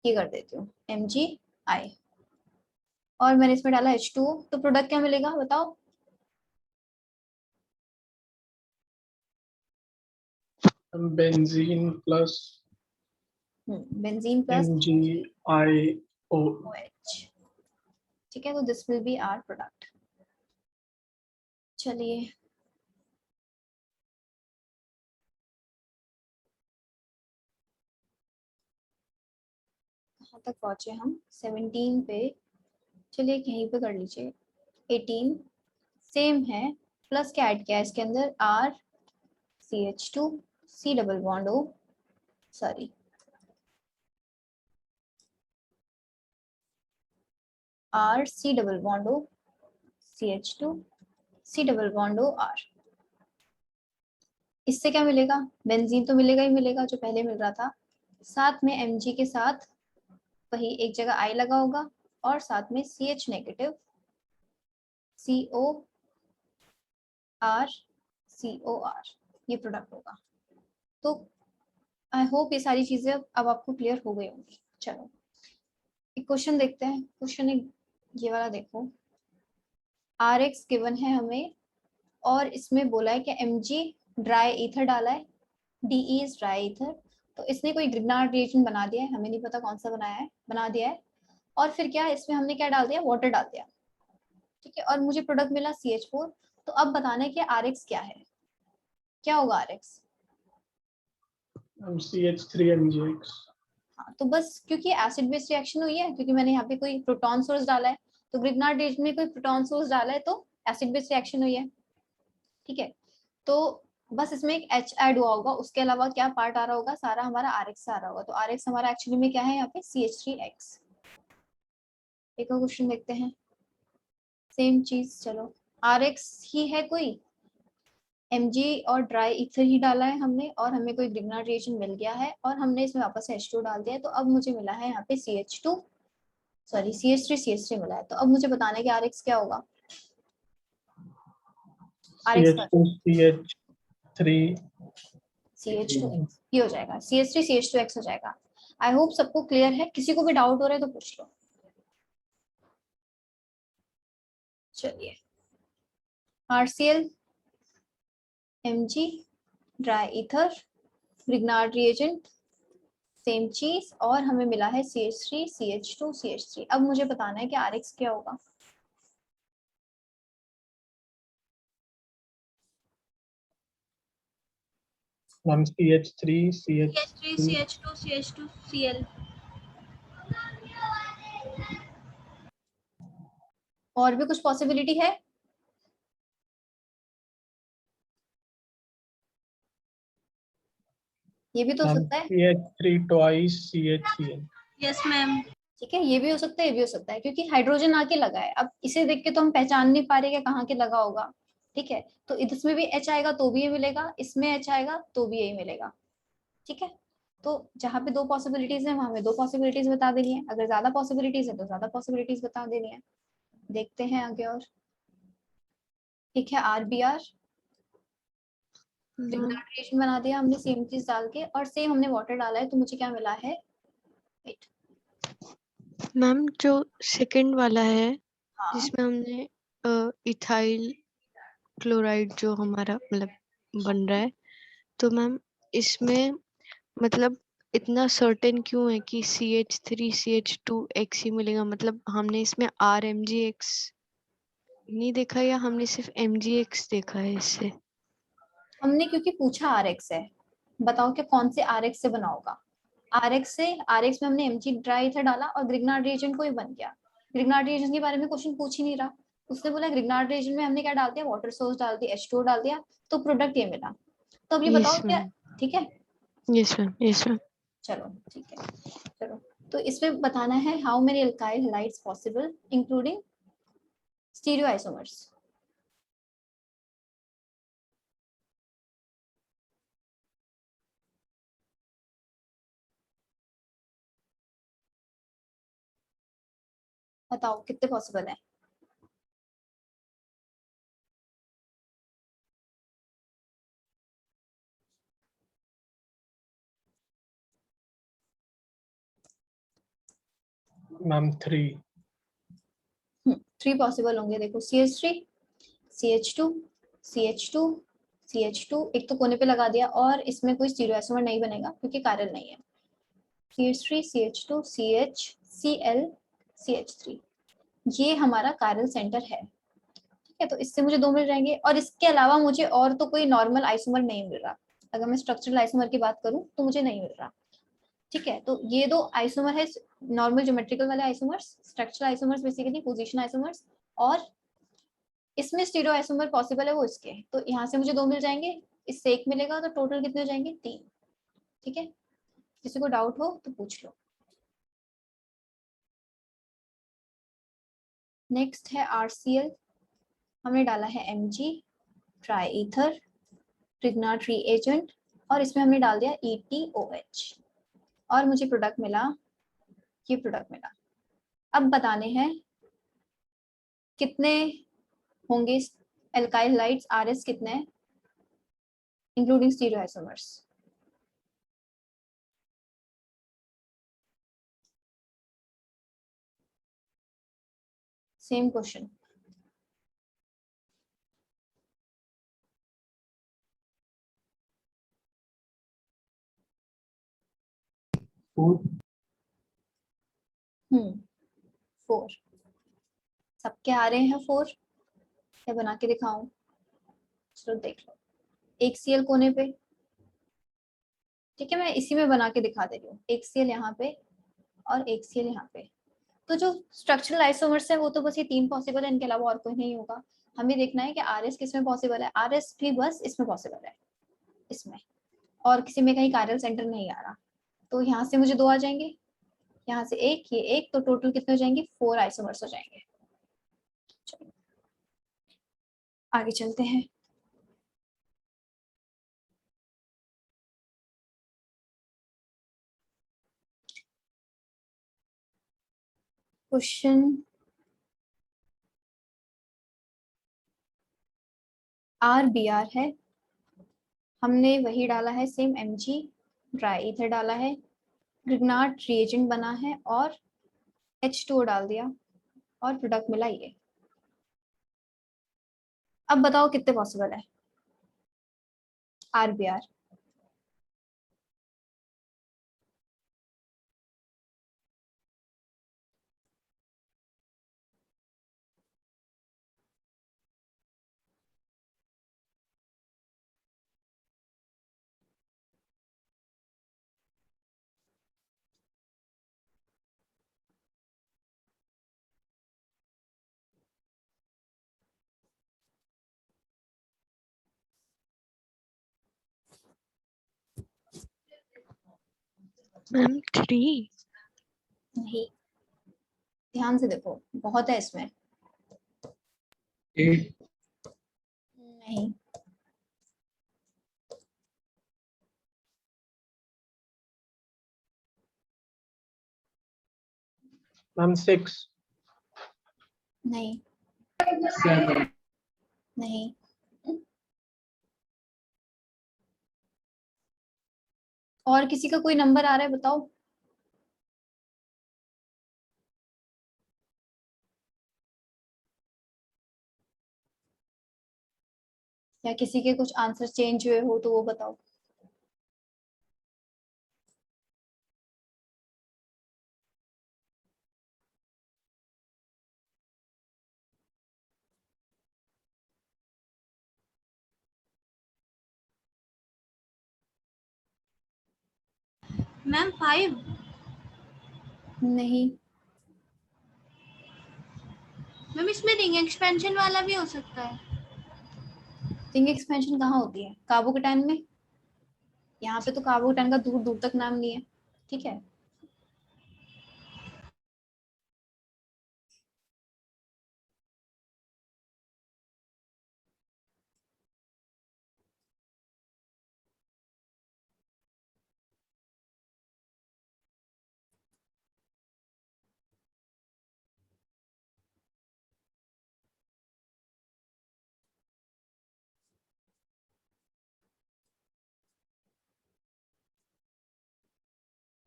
A: ये कर देती हूँ MgI और मैंने इसमें डाला H2O, तो प्रोडक्ट क्या मिलेगा बताओ।
C: Benzene plus
A: benzene plus
C: MgIO।
A: OH। ठीक है, तो this will be our product. चलिए कहाँ तक पहुंचे हम, 17 पे। चलिए यहीं पे कर लीजिए 18 सेम है, प्लस क्या ऐड किया है इसके अंदर R CH2 C double bond O, sorry R C double bond O CH2 C double bond O R। इससे क्या मिलेगा, बेंजीन तो मिलेगा ही मिलेगा जो पहले मिल रहा था, साथ में Mg के साथ वही एक जगह I लगा होगा और साथ में CH negative CO R COR, ये प्रोडक्ट होगा। तो आई होप ये सारी चीजें अब आपको क्लियर हो गई होंगी। चलो एक क्वेश्चन देखते हैं, क्वेश्चन ये वाला देखो, RX गिवन है हमें और इसमें बोला है कि Mg ड्राई ईथर डाला है, DE इज ड्राई ईथर, तो इसने कोई ग्रिग्नार्ड रिएजेंट बना दिया है, हमें नहीं पता कौन सा बनाया है, बना दिया है, और फिर क्या इसमें हमने क्या डाल दिया, वाटर डाल दिया। ठीक है, और मुझे प्रोडक्ट मिला CH4। तो अब बताना है कि RX क्या है, क्या होगा RX।
C: CH3MgX।
A: हाँ तो बस क्योंकि एसिड बेस रिएक्शन हुई है, क्योंकि मैंने यहाँ पे कोई प्रोटॉन सोर्स डाला है, तो ग्रिग्नार्ड रिएजेंट में कोई प्रोटॉन सोर्स डाला है तो एसिड बेस रिएक्शन हुई है। ठीक है, तो बस इसमें एक H ऐड हुआ होगा, उसके अलावा क्या पार्ट आ रहा होगा, सारा हमारा RX से आ रहा होगा। तो RX हमारा एक्चुअली में क्या है यहाँ पे CH3X। एक और क्वेश्चन देखते हैं, सेम चीज। चलो RX ही है कोई, Mg और ड्राई ईथर ही डाला है हमने और हमें कोई ग्रिग्नार्ड रिएजेंट मिल गया है और हमने इसमें वापस से H2 डाल दिया है, तो अब मुझे मिला है यहाँ पे CH2 सॉरी CH3 मिला है। तो अब मुझे बताना है कि RX क्या होगा, RX का
C: CH2CH3।
A: CH2X ये हो जाएगा, CH3CH2X हो जाएगा। आई होप सबको क्लियर है, किसी को भी डाउट हो रहा है तो पूछ लो। चलिए RCl Mg dry ether Grignard reagent same चीज और हमें मिला है CH3 CH2 CH3। अब मुझे बताना है कि RX क्या होगा।
C: CH3CH3।
B: CH3 CH2 Cl।
A: और भी कुछ पॉसिबिलिटी है, ये भी तो हो सकता है।
C: CH3 twice CHCl।
B: Yes ma'am.
A: ठीक है, ये भी हो सकता है, ये भी हो सकता है, क्योंकि हाइड्रोजन आके लगा है। अब इसे देख के तो हम पहचान नहीं पा रहे कि कहाँ के लगा होगा। ठीक है, तो इसमें भी H आएगा तो भी ये मिलेगा, इसमें H आएगा तो भी यही मिलेगा। ठीक है, तो जहाँ पे दो पॉसिबिलिटीज है वहां पे दो पॉसिबिलिटीज बता देनी है, अगर ज्यादा पॉसिबिलिटीज है तो ज्यादा पॉसिबिलिटीज बता देनी है। देखते हैं आगे और। ठीक है RBr रिएक्शन बना दिया हमने सेम चीज डाल के और सेम हमने वाटर डाला है, तो मुझे क्या मिला है, वेट,
E: मैम जो सेकंड वाला है
A: हाँ
E: जिसमें हमने इथाइल क्लोराइड जो हमारा मतलब बन रहा है, तो मैम इसमें मतलब इतना सर्टेन क्यों है कि CH3CH2X ही मिलेगा, मतलब हमने इसमें RMgX नहीं देखा या हमने सिर्फ MgX देखा है इससे।
A: हमने क्योंकि पूछा RX है, बताओ कि कौन से RX से बना होगा। RX से, RX में हमने Mg ड्राई ईथर डाला और ग्रिग्नार्ड रिएजेंट को ही बन गया। ग्रिग्नार्ड रिएजेंट के बारे में क्वेश्चन पूछ ही नहीं रहा, उसने बोला ग्रिग्नार्ड रिएजेंट में हमने क्या डाल दिया, वाटर सोर्स डाल दिया, H2O डाल दिया, तो प्रोडक्ट ये मिला। तो अब ये
E: यस
A: बताओ क्या,
E: मैम,
A: ठीक है
E: यस मैम, यस मैम।
A: चलो ठीक है। चलो तो इसमें बताना है how many alkyl halides possible including stereo isomers. बताओ कितने पॉसिबल है?
C: मैम 3.
A: 3 पॉसिबल होंगे। देखो CH3, CH2, CH2, CH2, एक तो कोने पे लगा दिया, और इसमें कोई स्टीरियोआइसोमर नहीं बनेगा क्योंकि कार्बन नहीं है। CH3, CH2, CH, Cl, CH3, ये हमारा कार्बन सेंटर है। ठीक है, तो इससे मुझे 2 मिल जाएंगे, और इसके अलावा मुझे और तो कोई नॉर्मल आइसोमर नहीं मिल रहा। अगर मैं स्ट्रक्चरल आइसोमर की बात करूं तो मुझे नहीं मिल रहा। ठीक है, तो ये 2 आइसोमर है, नॉर्मल ज्योमेट्रिकल वाले isomers, structural isomers basically position isomers, और इसमें स्टीरियो आइसोमर पॉसिबल है वो इसके। तो यहाँ से मुझे 2 मिल जाएंगे, इससे 1 मिलेगा, तो टोटल कितने हो जाएंगे? 3। ठीक है, किसी को डाउट हो तो पूछ लो। नेक्स्ट है RCl, हमने डाला है Mg, ट्राई ईथर, ट्रिग्नार्ड रीएजेंट, और इसमें हमने डाल दिया ETOH, और मुझे प्रोडक्ट मिला, ये प्रोडक्ट मिला। अब बताने हैं कितने होंगे एल्काइल हाइड्स, RS कितने हैं including stereoisomers. Same question.
D: Four
A: 4 सबके आ रहे हैं 4, क्या बना के दिखाऊं? चलो देख लो, एक Cl कोने पे। ठीक है, मैं इसी में बना के दिखा दे रही हूँ, एक Cl यहाँ पे और एक Cl यहाँ पे। तो जो स्ट्रक्चरल आइसोमर्स है वो तो बस ये 3 पॉसिबल है, इनके अलावा और कोई नहीं होगा। हमें देखना है कि RS किस में पॉसिबल है। RS भी बस इसमें पॉसिबल है, इसमें, और किसी में कहीं कार्यल सेंटर नहीं आ रहा। तो यहाँ से मुझे 2 आ जाएंगे, यहाँ से एक, ये एक, तो टोटल कितने हो जाएंगे? 4 आइसोमर्स हो जाएंगे। चलो आगे चलते हैं। क्वेश्चन RBr है, हमने वही डाला है सेम Mg, ड्राई ईथर डाला है, ग्रिग्नार्ड रिएजेंट बना है, और H2O डाल दिया, और प्रोडक्ट मिला ये। अब बताओ कितने पॉसिबल है RBr?
E: मैम 3।
A: नहीं, ध्यान से देखो, बहुत है इसमें।
D: एट
A: नहीं,
C: मैम 6.
A: नहीं,
D: सेवन
A: नहीं, और किसी का कोई नंबर आ रहा है? बताओ। या किसी के कुछ आंसर चेंज हुए हो तो वो बताओ।
B: मैम 5।
A: नहीं,
B: मैम इसमें रिंग एक्सपेंशन वाला भी हो सकता है।
A: रिंग एक्सपेंशन कहाँ होती है? कार्बोकेटाइन में। यहाँ पे तो कार्बोकेटाइन का दूर दूर तक नाम नहीं है। ठीक है,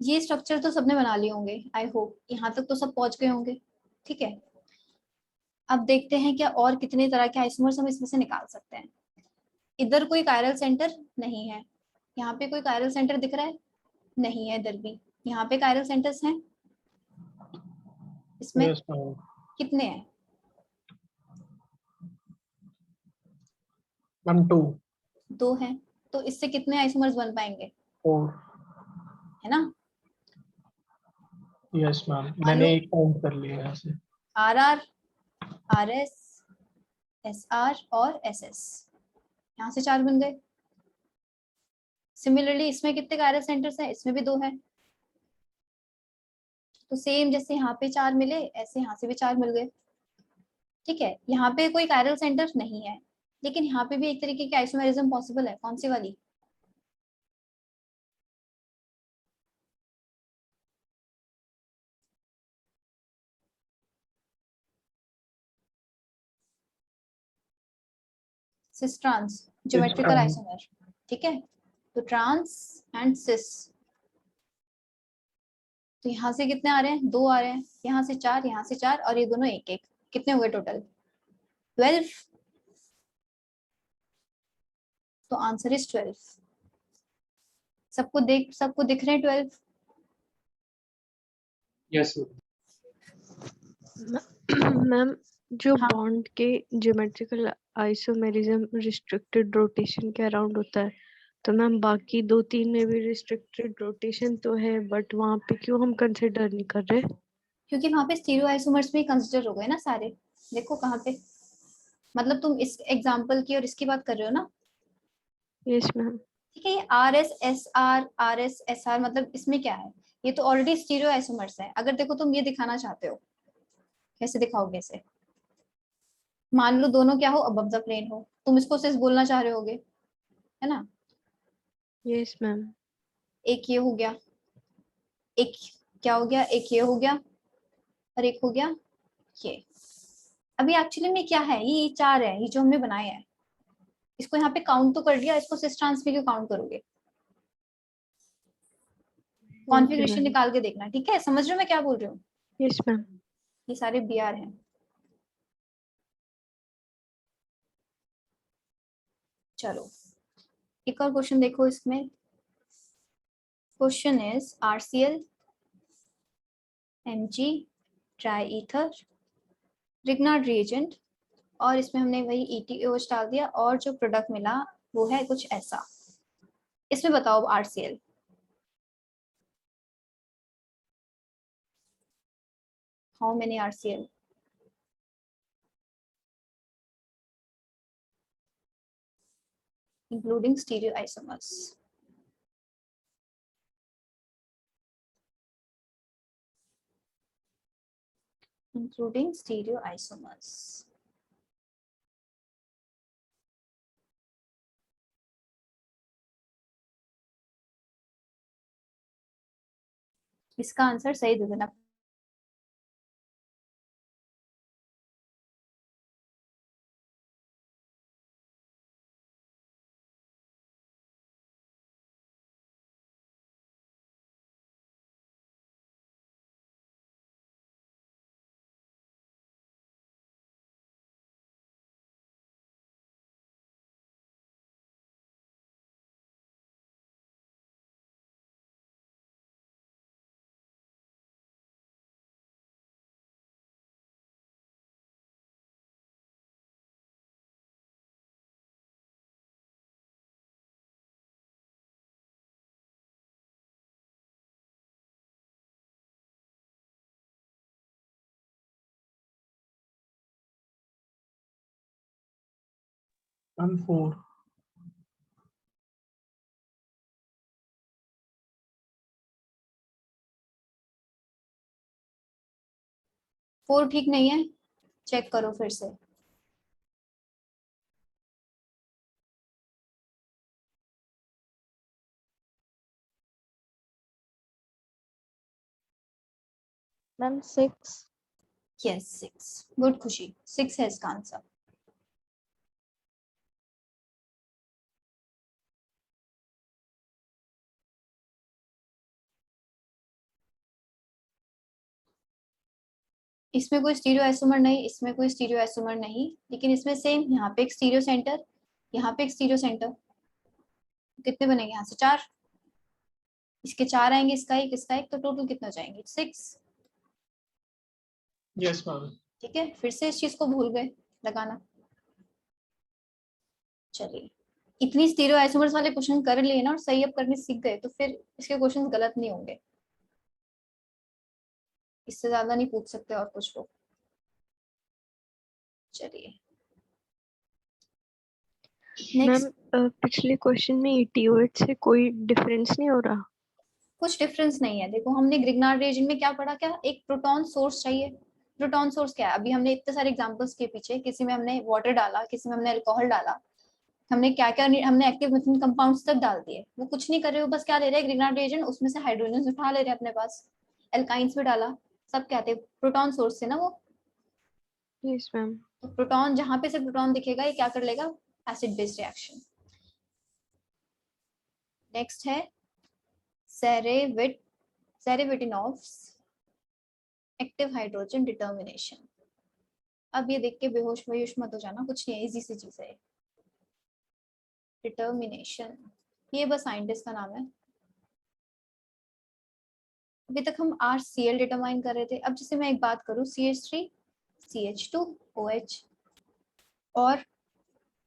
A: ये स्ट्रक्चर तो सबने बना लिए होंगे, आई होप यहाँ तक तो सब पहुंच गए होंगे, ठीक है। अब देखते हैं क्या और कितने तरह के आइसोमर्स हम इसमें से निकाल सकते हैं। इधर कोई कायरल सेंटर नहीं है, यहाँ पे कोई कायरल सेंटर दिख रहा है, नहीं है इधर भी। यहाँ पे कायरल सेंटर्स हैं इसमें,
C: Yes, ma'am.
A: कितने हैं?
C: Ma'am, 2,
A: 2 हैं, तो इससे कितने आइसोमर्स बन पाएंगे,
C: 4.
A: है ना।
C: Yes, ma'am.
A: मान
C: मैंने
A: लो
C: एक काउंट कर लिया यहाँ से.
A: RR, RS, SR और SS, यहाँ से 4 बन गए। सिमिलरली इसमें कितने कायरल सेंटर्स हैं, इसमें भी 2 हैं। तो सेम जैसे यहाँ पे 4 मिले, ऐसे यहाँ से भी 4 मिल गए, ठीक है। यहाँ पे कोई कायरल सेंटर नहीं है, लेकिन यहाँ पे भी एक तरीके की आइसोमेरिज्म पॉसिबल है। कौन सी वाली? Cis trans, geometrical
C: trans.
A: Isomer, ठीक है। तो ट्रांस एंड सिस, तो यहाँ से कितने आ रहे हैं, 2 आ रहे हैं, यहाँ से 4, यहाँ से 4, और ये दोनों एक एक, कितने हुए टोटल, 12। तो आंसर इज 12। सबको दिख रहे हैं 12?
D: Yes, ma'am.
E: मैम जो
A: हाँ।
E: बॉन्ड के ज्योमेट्रिकल आइसोमेरिज्म रिस्ट्रिक्टेड रोटेशन के अराउंड होता है, तो मैम बाकी 2-3 में भी रिस्ट्रिक्टेड रोटेशन तो है, बट वहाँ पे क्यों हम कंसिडर नहीं कर रहे?
A: क्योंकि वहां पे स्टीरियो आइसोमर्स में कंसिडर हो गए ना सारे। देखो कहाँ पे, मतलब तुम इस एग्जांपल की और इसकी बात कर रहे हो ना।
E: Yes ma'am.
A: ठीक है, ये RS SR RS SR मतलब इसमें क्या है, ये तो ऑलरेडी स्टीरियो आइसोमर्स है। अगर देखो तुम ये दिखाना चाहते हो, कैसे दिखाओगे इसे? मान लो दोनों क्या हो, अबव द प्लेन हो, तुम इसको सिर्फ बोलना चाह रहे होगे, है ना।
E: Yes ma'am.
A: एक ये हो गया, एक क्या हो गया, एक ये हो गया, और एक हो गया ये। अभी एक्चुअली में क्या है, ये 4 है, ये जो हमने बनाए हैं, इसको यहाँ पे काउंट तो कर लिया, इसको सिस ट्रांस में क्यों काउंट करोगे?
E: Okay
A: configuration
E: ma'am.
A: निकाल के देखना, ठीक है। समझ रहे हो मैं क्या बोल रही हूँ?
E: Yes ma'am.
A: ये सारे BR हैं। चलो एक और क्वेश्चन देखो इसमें। Question is RCl, Mg, dry ether, Grignard reagent, और इसमें हमने वही ETOH डाल दिया, और जो प्रोडक्ट मिला वो है कुछ ऐसा। इसमें बताओ RCl, how many RCl? including stereoisomers. Including stereoisomers. इसका आंसर सही दे देना।
C: Ma'am, 4.
A: 4 ठीक नहीं है, चेक करो फिर से।
E: मैम 6।
A: यस 6, गुड खुशी, 6 है इसका आंसर। इसमें कोई स्टीरियो आइसोमर नहीं, इसमें कोई स्टीरियो आइसोमर नहीं, लेकिन इसमें सेम, यहाँ पे एक स्टीरियो सेंटर, यहाँ पे एक स्टीरियो सेंटर। कितने बनेंगे यहाँ से? 4, इसके 4 आएंगे, इसका एक, तो टोटल कितने हो जाएंगे? 6।
C: Yes ma'am.
A: ठीक है, फिर से इस चीज को भूल गए लगाना। चलिए, इतनी स्टीरियो आइसोमर्स वाले क्वेश्चन कर लिए ना और सही अब करने सीख गए, तो फिर इसके क्वेश्चन गलत नहीं होंगे। इससे ज्यादा नहीं पूछ सकते और कुछ लोग। चलिए
E: मैम
A: नेक्स्ट।
E: पिछले क्वेश्चन में ETOH से कोई डिफरेंस नहीं हो रहा?
A: कुछ डिफरेंस नहीं है। देखो, हमने ग्रिग्नार्ड रीजन में क्या पढ़ा? क्या एक प्रोटॉन सोर्स चाहिए। प्रोटॉन सोर्स क्या है? अभी हमने इतने सारे एग्जांपल्स के पीछे, किसी में हमने वाटर डाला, किसी में हमने अल्कोहल डाला, हमने क्या क्या, हमने एक्टिव मिथेन कंपाउंड्स तक डाल दिए। वो कुछ नहीं कर रहे हो, बस क्या ले रहे हैं? ग्रिग्नार्ड रीजन, उसमें से हाइड्रोजन उठा ले रहे हैं अपने पास, एल्काइंस भी डाला, सब क्या थे? प्रोटॉन सोर्स से ना वो।
E: Yes ma'am.
A: तो प्रोटॉन, जहां पे से प्रोटॉन दिखेगा ये क्या कर लेगा? Acid base reaction. नेक्स्ट है सेरेविटिनॉफ्स एक्टिव हाइड्रोजन डिटर्मिनेशन। अब ये देख के बेहोश वयोश मत हो जाना, कुछ नहीं है, इजी सी चीज है। डिटर्मिनेशन, ये बस साइंटिस्ट का नाम है। अभी तक हम RCl डिटरमाइन कर रहे थे। अब जैसे मैं एक बात करूं, CH3 CH2 OH, और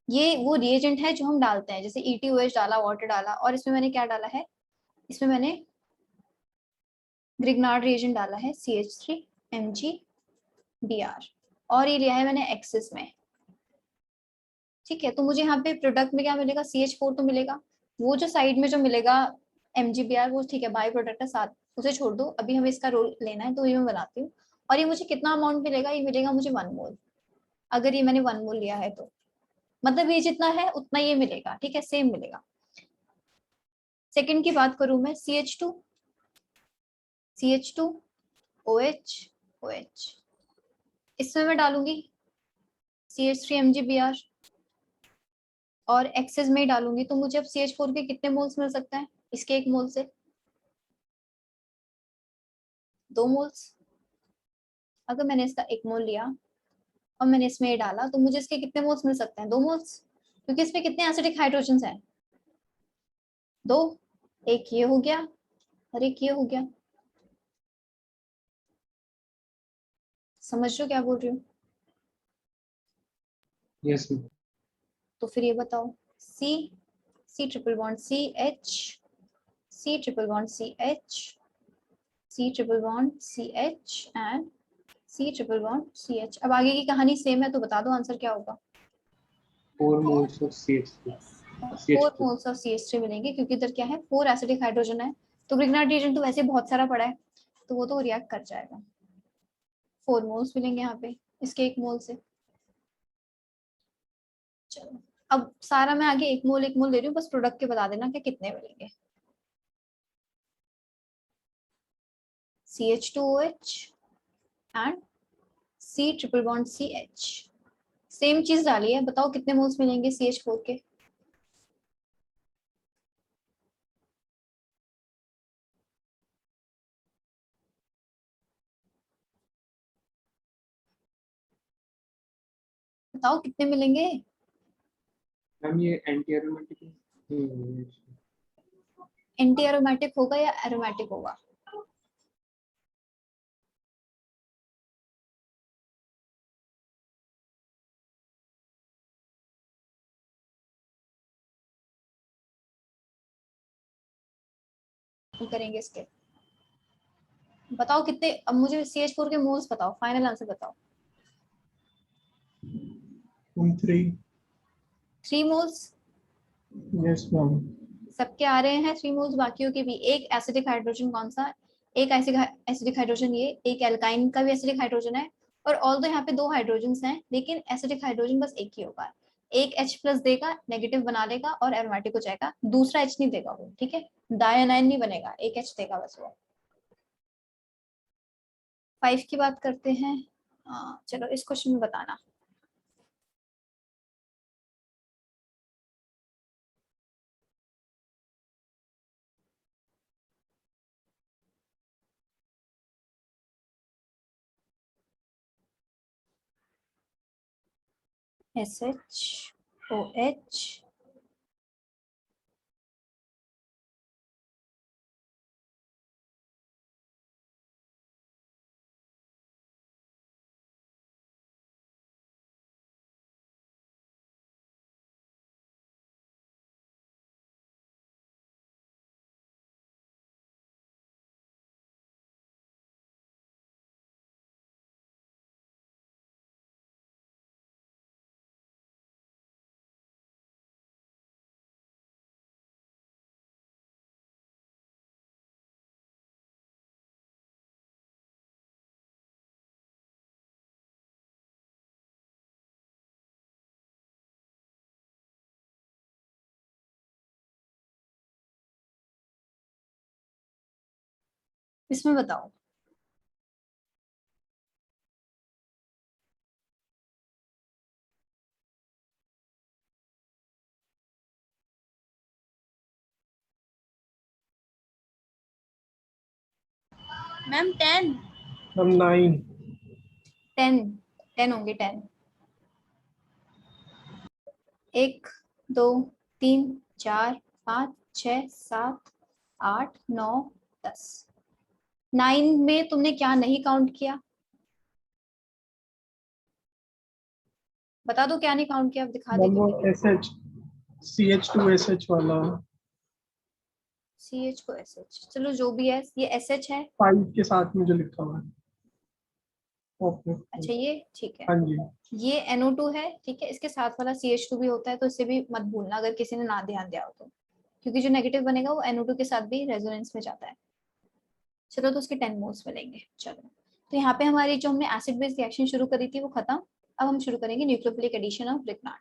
A: ये वो रिएजेंट है जो हम डालते हैं, जैसे ETOH डाला, वाटर डाला, और इसमें मैंने क्या डाला है? इसमें मैंने ग्रिग्नार्ड रिएजेंट डाला है, CH3 MgBr, और ये लिया है मैंने एक्सिस में। ठीक है, तो मुझे यहाँ पे प्रोडक्ट में क्या मिलेगा? CH4 तो मिलेगा। वो जो साइड में जो मिलेगा MgBr, वो ठीक है, बाई प्रोडक्ट है, साथ उसे छोड़ दो। अभी हमें इसका रोल लेना है, तो ये मैं बनाती हूँ। और ये मुझे कितना अमाउंट मिलेगा? ये मिलेगा मुझे 1 मोल। अगर ये मैंने 1 मोल लिया है तो मतलब ये जितना है उतना ये मिलेगा। ठीक है, सेम मिलेगा। सेकंड की बात करूं मैं, CH2 OH OH, इसमें मैं डालूंगी CH3 MgBr, और एक्सेस में ही डालूंगी, तो मुझे अब CH4 के कितने मोल्स मिल सकते हैं? इसके 1 मोल से 2 मोल्स। अगर मैंने इसका 1 मोल लिया और मैंने इसमें ये डाला, तो मुझे इसके कितने मोल्स मिल सकते हैं? 2 मोल्स, क्योंकि इसमें कितने एसिडिक हाइड्रोजन हैं? 2। एक ये हो गया और एक ये हो गया। समझ रहे हो क्या बोल रही हूँ?
D: Yes ma'am.
A: तो फिर ये बताओ, C triple bond CH, C triple bond CH, C triple bond CH and C triple bond CH। अब आगे की कहानी सेम है, तो बता दो आंसर क्या होगा?
D: 4 moles of CH3
A: 4
D: CH2।
A: Moles of CH3 मिलेंगे, क्योंकि इधर क्या है? 4 एसिडिक हाइड्रोजन है। तो ग्रिग्नार्ड रिएजेंट तो वैसे बहुत सारा पड़ा है, तो वो तो रिएक्ट कर जाएगा। 4 मोल्स मिलेंगे यहाँ पे इसके 1 मोल से। चलो, अब सारा मैं आगे 1 मोल दे रही हूँ, बस प्रोडक्ट के बता देना कि कितने मिलेंगे। CH2OH and C triple bond CH, same चीज डाली है, बताओ कितने मोल्स मिलेंगे CH4 के? बताओ कितने मिलेंगे?
D: मैम ये एंटी एरोमेटिक
A: एंटी एरोमेटिक होगा या एरोमेटिक होगा? हम करेंगे इसके। बताओ कितने, अब मुझे CH4 के मोल्स बताओ, फाइनल आंसर बताओ।
C: 3।
A: 3 मोल्स
C: यस मैम।
A: सबके आ रहे हैं, 3 मोल्स बाकियों के भी। एक एसिडिक हाइड्रोजन कौन सा? एक एसिडिक हाइड्रोजन ये, एक एल्काइन का भी एसिडिक हाइड्रोजन है। और ऑल दो यहाँ पे 2 हाइड्रोजन हैं, लेकिन एसिडिक हाइड्रोजन बस एक ही होगा। एक H+ देगा, नेगेटिव बना लेगा और एरोमेटिक हो जाएगा। दूसरा H नहीं देगा वो, ठीक है, डायनाइन नहीं बनेगा, एक H देगा बस वो। 5 की बात करते हैं। चलो इस क्वेश्चन में बताना। SHOH इसमें बताओ।
B: मैम 10।
C: मैम 9.
A: 10 होंगे 10। 1 2 3 4 5 6 7 8 9 10। 9 में तुमने क्या नहीं काउंट किया? बता दो क्या नहीं काउंट किया, अब दिखा
C: मैम
A: देती
C: वो
A: हूँ।
C: SH CH2SH वाला
A: CH को SH, चलो जो भी है, ये SH है।
C: 5 के साथ में जो लिखा हुआ है. ओके.
A: अच्छा ये ठीक है।
C: हाँ जी.
A: ये NO2 है, ठीक है, इसके साथ वाला CH2 भी होता है, तो इससे भी मत भूलना अगर किसी ने ना ध्यान दिया हो तो, क्योंकि जो नेगेटिव बनेगा वो NO2 के साथ भी रेजोनेंस में जाता है। चलो तो उसके 10 मोल्स मिलेंगे। चलो तो यहाँ पे हमारी जो हमने एसिड बेस रिएक्शन शुरू करी थी वो खत्म। अब हम शुरू करेंगे nucleophilic addition of Grignard.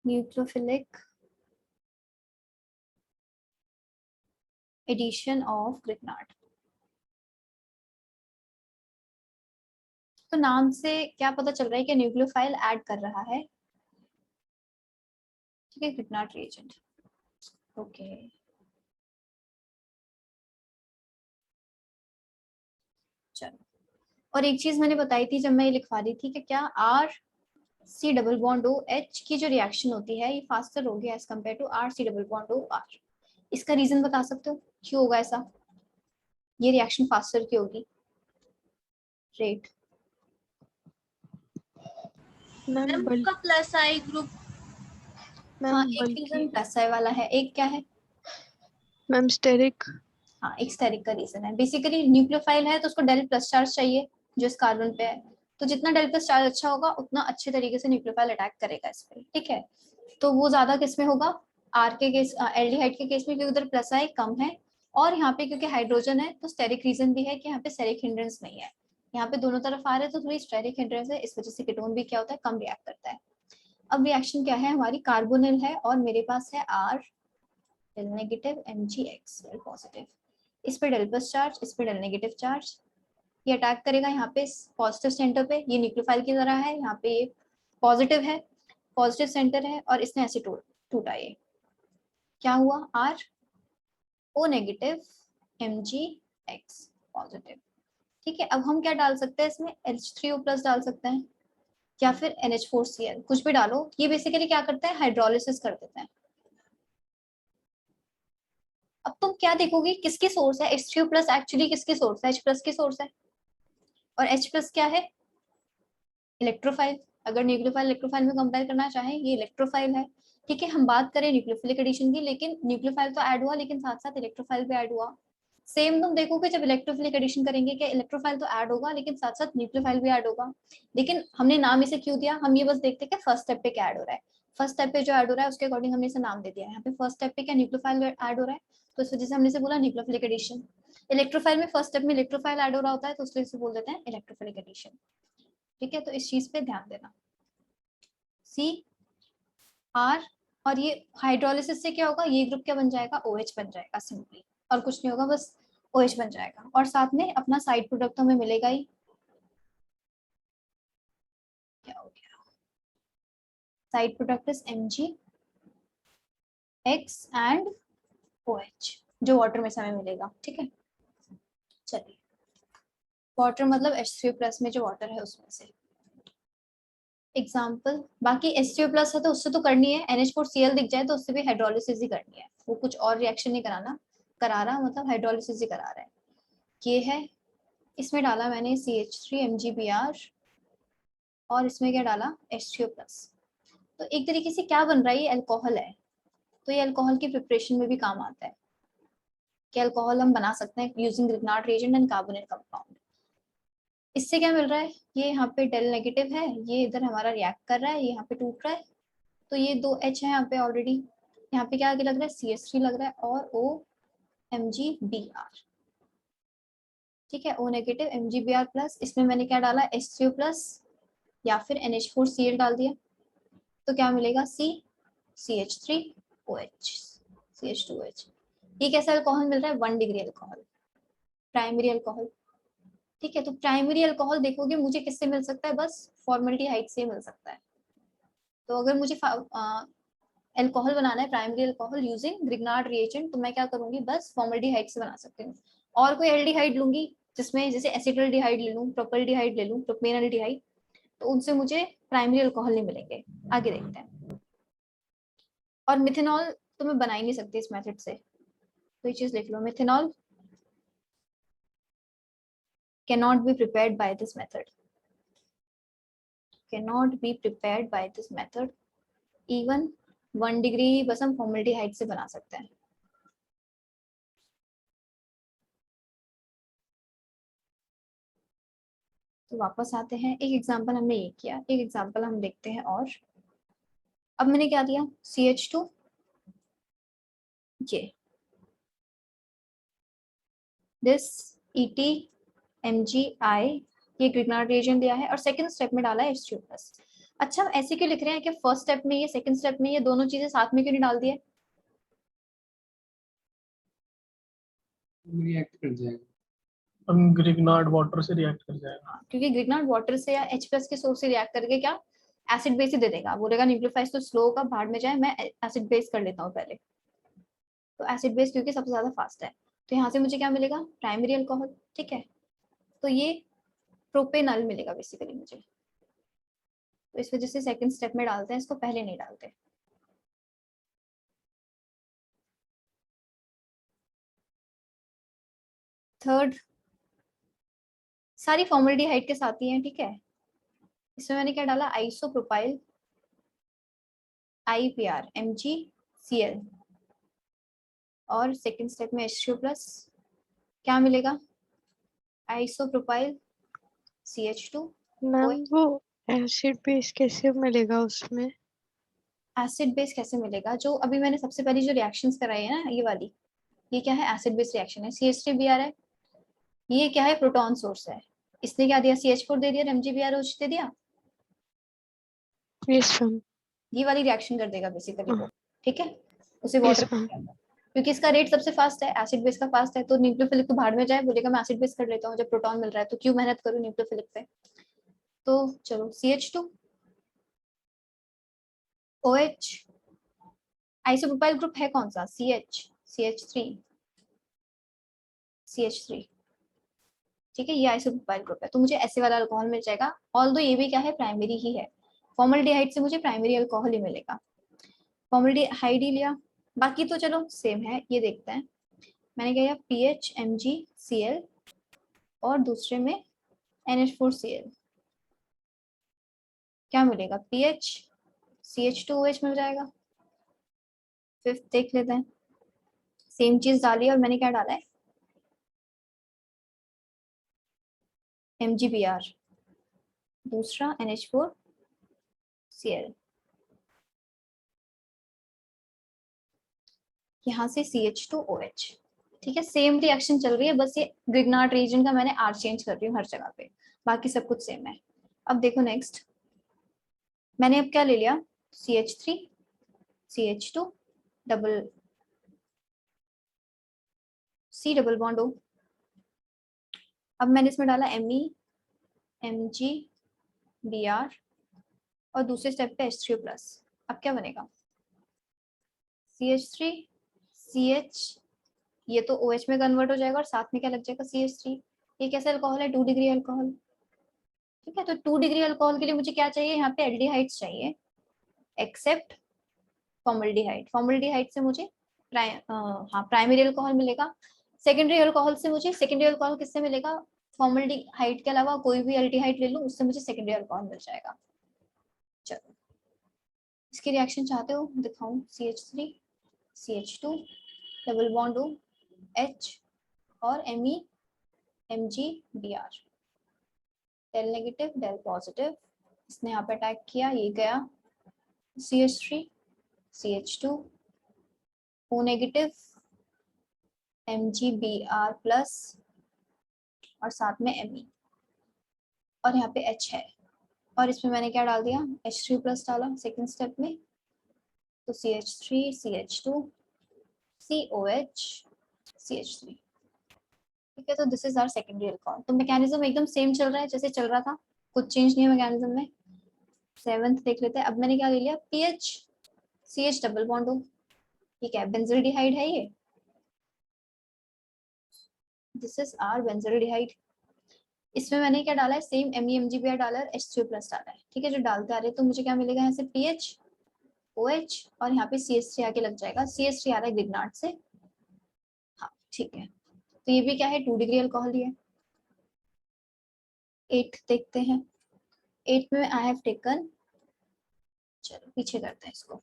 A: Nucleophilic addition of Grignard. तो नाम से क्या पता चल रहा है कि न्यूक्लियोफाइल ऐड कर रहा है, ठीक है, ग्रिग्नार्ड रिएजेंट। ओके चलो, और एक चीज मैंने बताई थी जब मैं ये लिखवा रही थी कि क्या RC डबल बॉन्ड OH की जो रिएक्शन होती है ये फास्टर होगी as compare to RC double bond OR। इसका रीजन बता सकते हो क्यों होगा ऐसा, ये रिएक्शन फास्टर क्यों होगी? रेट
E: मैम
B: मैम
E: बल्कि
B: उसका प्लस आई ग्रुप।
E: मैम
A: हाँ, एक
E: बल्कि
A: रीजन प्लस आई वाला है, एक क्या है?
E: Ma'am steric.
A: हाँ, एक स्टेरिक का रीजन है। बेसिकली न्यूक्लियोफाइल है तो उसको डेल प्लस चार्ज चाहिए जो इस कार्बन पे है, तो जितना डेल प्लस चार्ज अच्छा होगा उतना अच्छे तरीके से न्यूक्लियोफाइल अटैक करेगा इस पे, ठीक है। तो वो ज्यादा किस में होगा? आर के केस, एल्डिहाइड के केस में, क्योंकि उधर प्लस आई कम है, और यहाँ पे क्योंकि हाइड्रोजन है तो स्टेरिक रीजन भी है कि यहाँ पे स्टेरिक हिंड्रेंस नहीं है। यहाँ पे दोनों तरफ आ रहे हैं तो थोड़ी स्टेरिक हिंड्रेंस है, इस वजह से कीटोन भी क्या होता है, कम रिएक्ट करता है। अब रिएक्शन क्या है हमारी, कार्बोनिल है और मेरे पास है R del negative MgX del positive. इस पे डेल प्लस चार्ज, इस पे डेल नेगेटिव चार्ज, ये अटैक करेगा यहाँ पे पॉजिटिव सेंटर पे, ये न्यूक्लियोफाइल की तरह है, यहाँ पे ये पॉजिटिव है, पॉजिटिव सेंटर है, और इसने ऐसे टूटा, ये क्या हुआ, RO नेगेटिव MgX पॉजिटिव। ठीक है, अब हम क्या डाल सकते हैं इसमें, H3O प्लस डाल सकते हैं या फिर NH4Cl, कुछ भी डालो। ये बेसिकली क्या करता है, हाइड्रोलिसिस कर देता है। अब तुम क्या देखोगे किसकी सोर्स है, H3O प्लस एक्चुअली किसकी सोर्स है, H प्लस की सोर्स है, और H प्लस क्या है, इलेक्ट्रोफाइल। अगर न्यूक्लियोफाइल इलेक्ट्रोफाइल में कंपेयर करना चाहें, ये इलेक्ट्रोफाइल है, ठीक है। हम बात करें न्यूक्लियोफिलिक एडिशन की, लेकिन न्यूक्लियोफाइल तो ऐड हुआ लेकिन साथ साथ इलेक्ट्रोफाइल भी ऐड हुआ। सेम तुम देखोगे जब इलेक्ट्रोफिलिक एडिशन करेंगे कि इलेक्ट्रोफाइल तो ऐड होगा लेकिन साथ साथ न्यूक्लियोफाइल भी ऐड होगा। लेकिन हमने नाम इसे क्यों दिया, हम ये बस देखते हैं कि फर्स्ट स्टेप पे क्या ऐड हो रहा है। फर्स्ट स्टेप पे जो ऐड हो रहा है उसके अकॉर्डिंग हमने इसे नाम दे दिया है। यहाँ पे फर्स्ट स्टेप पे क्या न्यूक्लियोफाइल ऐड हो रहा है, तो इस वजह से हमने इसे बोला न्यूक्लियोफिलिक एडिशन। इलेक्ट्रोफाइल में फर्स्ट स्टेप में इलेक्ट्रोफाइल ऐड हो रहा होता है तो उसलिए इसे बोल देते हैं इलेक्ट्रोफिलिक एडिशन, ठीक है। तो इस चीज पे ध्यान देना। CR, और ये हाइड्रोलिसिस से क्या होगा, ये ग्रुप क्या बन जाएगा, OH बन जाएगा सिंपली, और कुछ नहीं होगा, बस OH बन जाएगा। और साथ में अपना साइड प्रोडक्ट तो हमें मिलेगा ही, क्या हो गया, side product is MgX and OH, जो वाटर में से हमें मिलेगा, ठीक है। चलिए वाटर मतलब H3+ में जो वाटर है उसमें से। एग्जाम्पल, बाकी H3+ है तो उससे तो करनी है, NH4Cl दिख जाए तो उससे भी हाइड्रोलिसिस ही करनी है, वो कुछ और रिएक्शन नहीं करा रहा, मतलब हाइड्रोलिसिस ही करा रहा है। ये है, इसमें डाला मैंने CH3 MgBr और इसमें क्या डाला H3O+। तो एक तरीके से क्या बन रहा है, ये अल्कोहल है, तो ये अल्कोहल की प्रिपरेशन में भी काम आता है कि अल्कोहल हम बना सकते हैं using Grignard reagent and carbonate compound. इससे क्या मिल रहा है, ये यहाँ पे डेल नेगेटिव है, ये इधर हमारा रिएक्ट कर रहा है, ये यहाँ पे टूट रहा है, तो ये 2 H है यहाँ पे ऑलरेडी, यहाँ पे क्या आगे लग रहा है CH3 लग रहा है और OMgBr, ठीक है, O नेगेटिव MgBr+, इसमें मैंने क्या डाला H3O+ या फिर NH4Cl डाल दिया, तो क्या मिलेगा CH3OH CH2OH। ये कैसा अल्कोहल मिल रहा है, 1 डिग्री अल्कोहल, प्राइमरी अल्कोहल, ठीक है। तो प्राइमरी अल्कोहल देखोगे मुझे किससे मिल सकता है, बस फॉर्मेल्डिहाइड से मिल सकता है। तो अगर मुझे अल्कोहल बनाना है, primary alcohol using Grignard reagent, तो मैं क्या करूंगी, बस फॉर्मेल्डिहाइड से बना सकती हूँ। और कोई एल्डिहाइड लूंगी जिसमें जैसे एसिटल्डिहाइड ले लूँ, प्रोपेल्डिहाइड ले लूँ, प्रोपेनल्डिहाइड, तो उनसे मुझे प्राइमरी अल्कोहल नहीं मिलेंगे। आगे देखते हैं। और मिथेनॉल तो मैं बना ही नहीं सकती इस मेथड से, तो ये चीज लिख लो, methanol cannot be prepared by this method, cannot be prepared by this method, even 1 degree बस हम फॉर्मेल्डिहाइड से बना सकते हैं। तो वापस आते हैं, एक एग्जांपल हमने ये किया, एक एग्जांपल हम देखते हैं। और अब मैंने क्या दिया, CH2, ये दिस EtMgI, ये ग्रिग्नार्ड रिएजेंट दिया है, और सेकंड स्टेप में डाला है H3O+। अच्छा, ऐसे क्यों लिख रहे हैं कि फर्स्ट स्टेप में ये, सेकंड स्टेप में ये, दोनों चीजें साथ में क्यों नहीं डाल दिए?
D: रिएक्ट कर जाएगा,
C: हम ग्रिग्नार्ड वाटर से रिएक्ट कर जाएगा।
A: क्योंकि ग्रिग्नार्ड वाटर से या H+ के सोर्स से रिएक्ट करके क्या एसिड बेस ही दे देगा, बोलेगा न्यूक्लियोफाइज तो स्लो होगा, भाड़ में जाए, मैं एसिड बेस कर लेता हूँ पहले। तो एसिड बेस क्योंकि सबसे ज्यादा फास्ट है, तो यहाँ से मुझे क्या मिलेगा, प्राइमरी अल्कोहल, ठीक है। तो ये प्रोपेनॉल मिलेगा बेसिकली मुझे, तो इस वजह से सेकंड स्टेप में डालते हैं इसको, पहले नहीं डालते। थर्ड, सारी फॉर्मल्डिहाइड के साथ ही है, ठीक है। इसमें मैंने क्या डाला, आइसोप्रोपाइल IPR MgCl, और सेकंड स्टेप में H3O+, क्या मिलेगा, आइसोप्रोपाइल CH2।
E: मैम वो एसिड बेस कैसे मिलेगा उसमें?
A: एसिड बेस कैसे मिलेगा, जो अभी मैंने सबसे पहली जो रिएक्शंस कराई है ना, ये वाली, ये क्या है, एसिड बेस रिएक्शन है, CH3Br है, ये क्या है, प्रोटॉन सोर्स है, इसने क्या दिया, CH4 दे दिया, MgBrOH दे दिया,
E: यस मैम।
A: ये वाली रिएक्शन कर देगा बेसिकली वो, ठीक है, उसे
E: यस
A: वाटर,
E: मैम।
A: क्योंकि इसका रेट सबसे फास्ट है, एसिड बेस का फास्ट है, तो न्यूक्लियोफिलिक तो भाड़ में जाए, बोलेगा मैं एसिड बेस कर लेता हूँ, जब प्रोटॉन मिल रहा है तो क्यों मेहनत करूँ न्यूक्लियोफिलिक पे। तो चलो CH2 OH, आइसोप्रोपाइल ग्रुप है कौन सा, CH3, ठीक है, ये आइसोप्रोपाइल ग्रुप है, तो मुझे ऐसे वाला अल्कोहल मिल जाएगा। ऑल्दो ये भी क्या है, प्राइमरी ही है, फॉर्मल्डिहाइड से मुझे प्राइमरी अल्कोहल ही मिलेगा, फॉर्मल्डिहाइड ही लिया, बाकी तो चलो सेम है। ये देखते हैं, मैंने क्या किया, PH MgCl और दूसरे में NH4Cl, क्या मिलेगा, PH CH2OH मिल जाएगा। फिफ्थ देख लेते हैं, सेम चीज डाली और मैंने क्या डाला है, MgBr, दूसरा NH4Cl, यहाँ से CH2OH, ठीक है, सेम रिएक्शन चल रही है, बस ये ग्रिग्नार्ड रीजन का मैंने R चेंज कर रही हूँ हर जगह पे, बाकी सब कुछ सेम है। अब देखो नेक्स्ट, मैंने अब क्या ले लिया, CH3 CH2 double C double bond O, अब मैंने इसमें डाला Me MgBr और दूसरे स्टेप पे H3O+, अब क्या बनेगा, CH3 CH, ये तो OH में कन्वर्ट हो जाएगा और साथ में क्या लग जाएगा, CH3, ये कैसा अल्कोहल है? 2 डिग्री अल्कोहल। ठीक है, तो 2 डिग्री अल्कोहल के लिए मुझे क्या चाहिए? यहाँ पे एल्डिहाइड्स चाहिए एक्सेप्ट फॉर्मल्डिहाइड। फॉर्मल्डिहाइड से मुझे प्राइमरी अल्कोहल मिलेगा। सेकेंडरी अल्कोहल से मुझे सेकेंडरी अल्कोहल किससे मिलेगा? फॉर्मल्डिहाइड के अलावा कोई भी एल्डिहाइड ले लूं, उससे मुझे सेकेंडरी अल्कोहल मिल जाएगा। चलो, इसकी रिएक्शन चाहते हो दिखाऊं? CH3 CH2 double bond O H और Me MgBr, del negative del positive. इसने यहाँ पे अटैक किया, ये गया CH3 CH2 O negative MgBr plus और साथ में Me, और यहाँ पे H है, और इसमें मैंने क्या डाल दिया? H3 प्लस डाला सेकेंड स्टेप में, तो CH3 CH2 COH CH3। ठीक है, तो this is our secondary alcohol. तो मैकेनिज्म एकदम सेम चल रहा है जैसे चल रहा था, कुछ चेंज नहीं है मैकेनिज्म में। 7th देख लेते हैं। अब मैंने क्या ले लिया? PH CH double bond O, ठीक है, बेंजल्डिहाइड है ये, दिस इज आवर बेंजल्डिहाइड। इसमें मैंने क्या डाला है? सेम MeMgBr डाला है, H3 प्लस डाला है। ठीक है, जो डालते आ रहे हैं, तो मुझे क्या मिलेगा यहाँ से? PH OH और यहाँ पे CH3 आके लग जाएगा। CH3 आ रहा है ग्रिग्नार्ड से। हाँ ठीक है, तो ये भी क्या है? 2 डिग्री अल्कोहल ही है। 8 देखते हैं। 8 में आई हैव टेकन, चलो पीछे करते हैं इसको।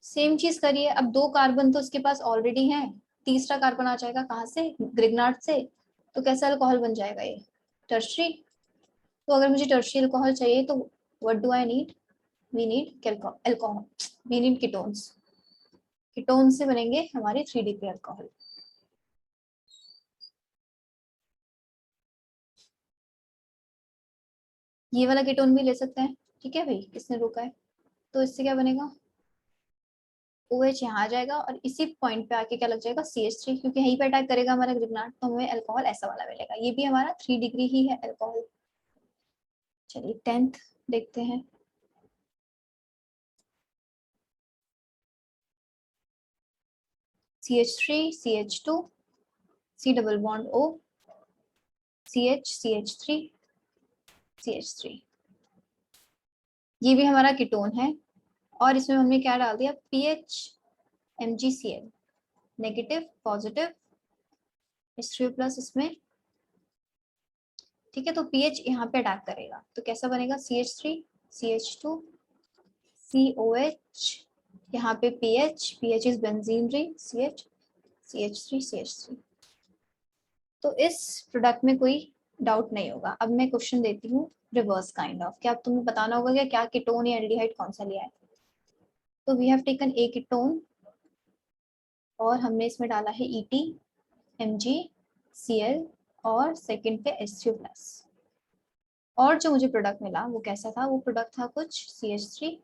A: सेम चीज करिए। अब 2 कार्बन तो उसके पास ऑलरेडी है, तीसरा कार्बन आ जाएगा कहाँ से? ग्रिग्नार्ड से। तो कैसा अल्कोहल बन जाएगा ये? टर्शरी। तो अगर मुझे टर्शरी अल्कोहल चाहिए तो what do I need? We need alcohol, we need ketones. Ketone से बनेंगे हमारे 3 डिग्री अल्कोहल। ये वाला कीटोन भी ले सकते हैं, ठीक है भाई, किसने रोका है? तो इससे क्या बनेगा? OH यहाँ आ जाएगा और इसी पॉइंट पे आके क्या लग जाएगा? CH3, क्योंकि यहीं पे अटैक करेगा हमारा ग्रिग्नार्ड, तो हमें अल्कोहल ऐसा वाला मिलेगा। ये भी हमारा 3 डिग्री ही है अल्कोहल। चलिए 10th देखते हैं। CH3 CH2 C double bond O CH CH3 CH3, ये भी हमारा कीटोन है। और इसमें हमने क्या डाल दिया? PH MgCl, negative positive H3 plus इसमें। ठीक है, तो pH यहाँ पे अटैक करेगा, तो कैसा बनेगा? CH3 CH2 COH, यहाँ पे PH is benzene ring, CH CH3 CH3। तो इस प्रोडक्ट में कोई डाउट नहीं होगा। अब मैं क्वेश्चन देती हूँ रिवर्स काइंड ऑफ, क्या अब तुम्हें बताना होगा कि क्या कीटोन या एल्डिहाइड कौन सा लिया है। तो we have taken a ketone और हमने इसमें डाला है ET MgCl और सेकंड पे H3 प्लस। और जो मुझे प्रोडक्ट मिला वो कैसा था? वो प्रोडक्ट था कुछ CH3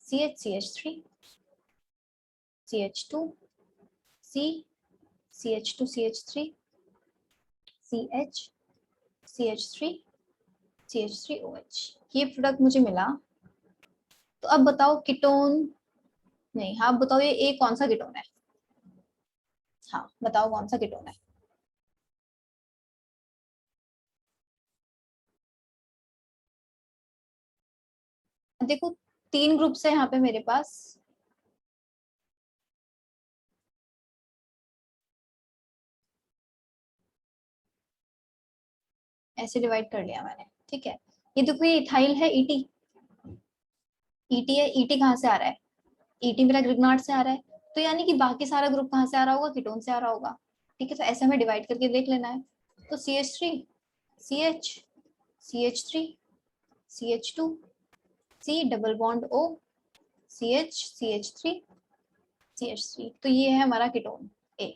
A: CH CH2 C CH2 CH3 CH CH3 CH3OH, ये प्रोडक्ट मुझे मिला। तो अब बताओ कीटोन नहीं, हाँ बताओ ये ए कौन सा कीटोन है? हाँ बताओ कौन सा कीटोन है? देखो 3 ग्रुप्स है यहाँ पे मेरे पास। ऐसे डिवाइड कर लिया मैंने, ठीक है। ये देखो ये इथाइल है, ET है। ET कहाँ से आ रहा है? ET मेरा ग्रिग्नार्ड से आ रहा है, तो यानी कि बाकी सारा ग्रुप कहाँ से आ रहा होगा? कीटोन से आ रहा होगा। ठीक है, तो ऐसे हमें डिवाइड करके देख लेना है। तो CH3 CH CH3 CH2 C double bond O CH CH3 CH3, तो ये है हमारा कीटोन A।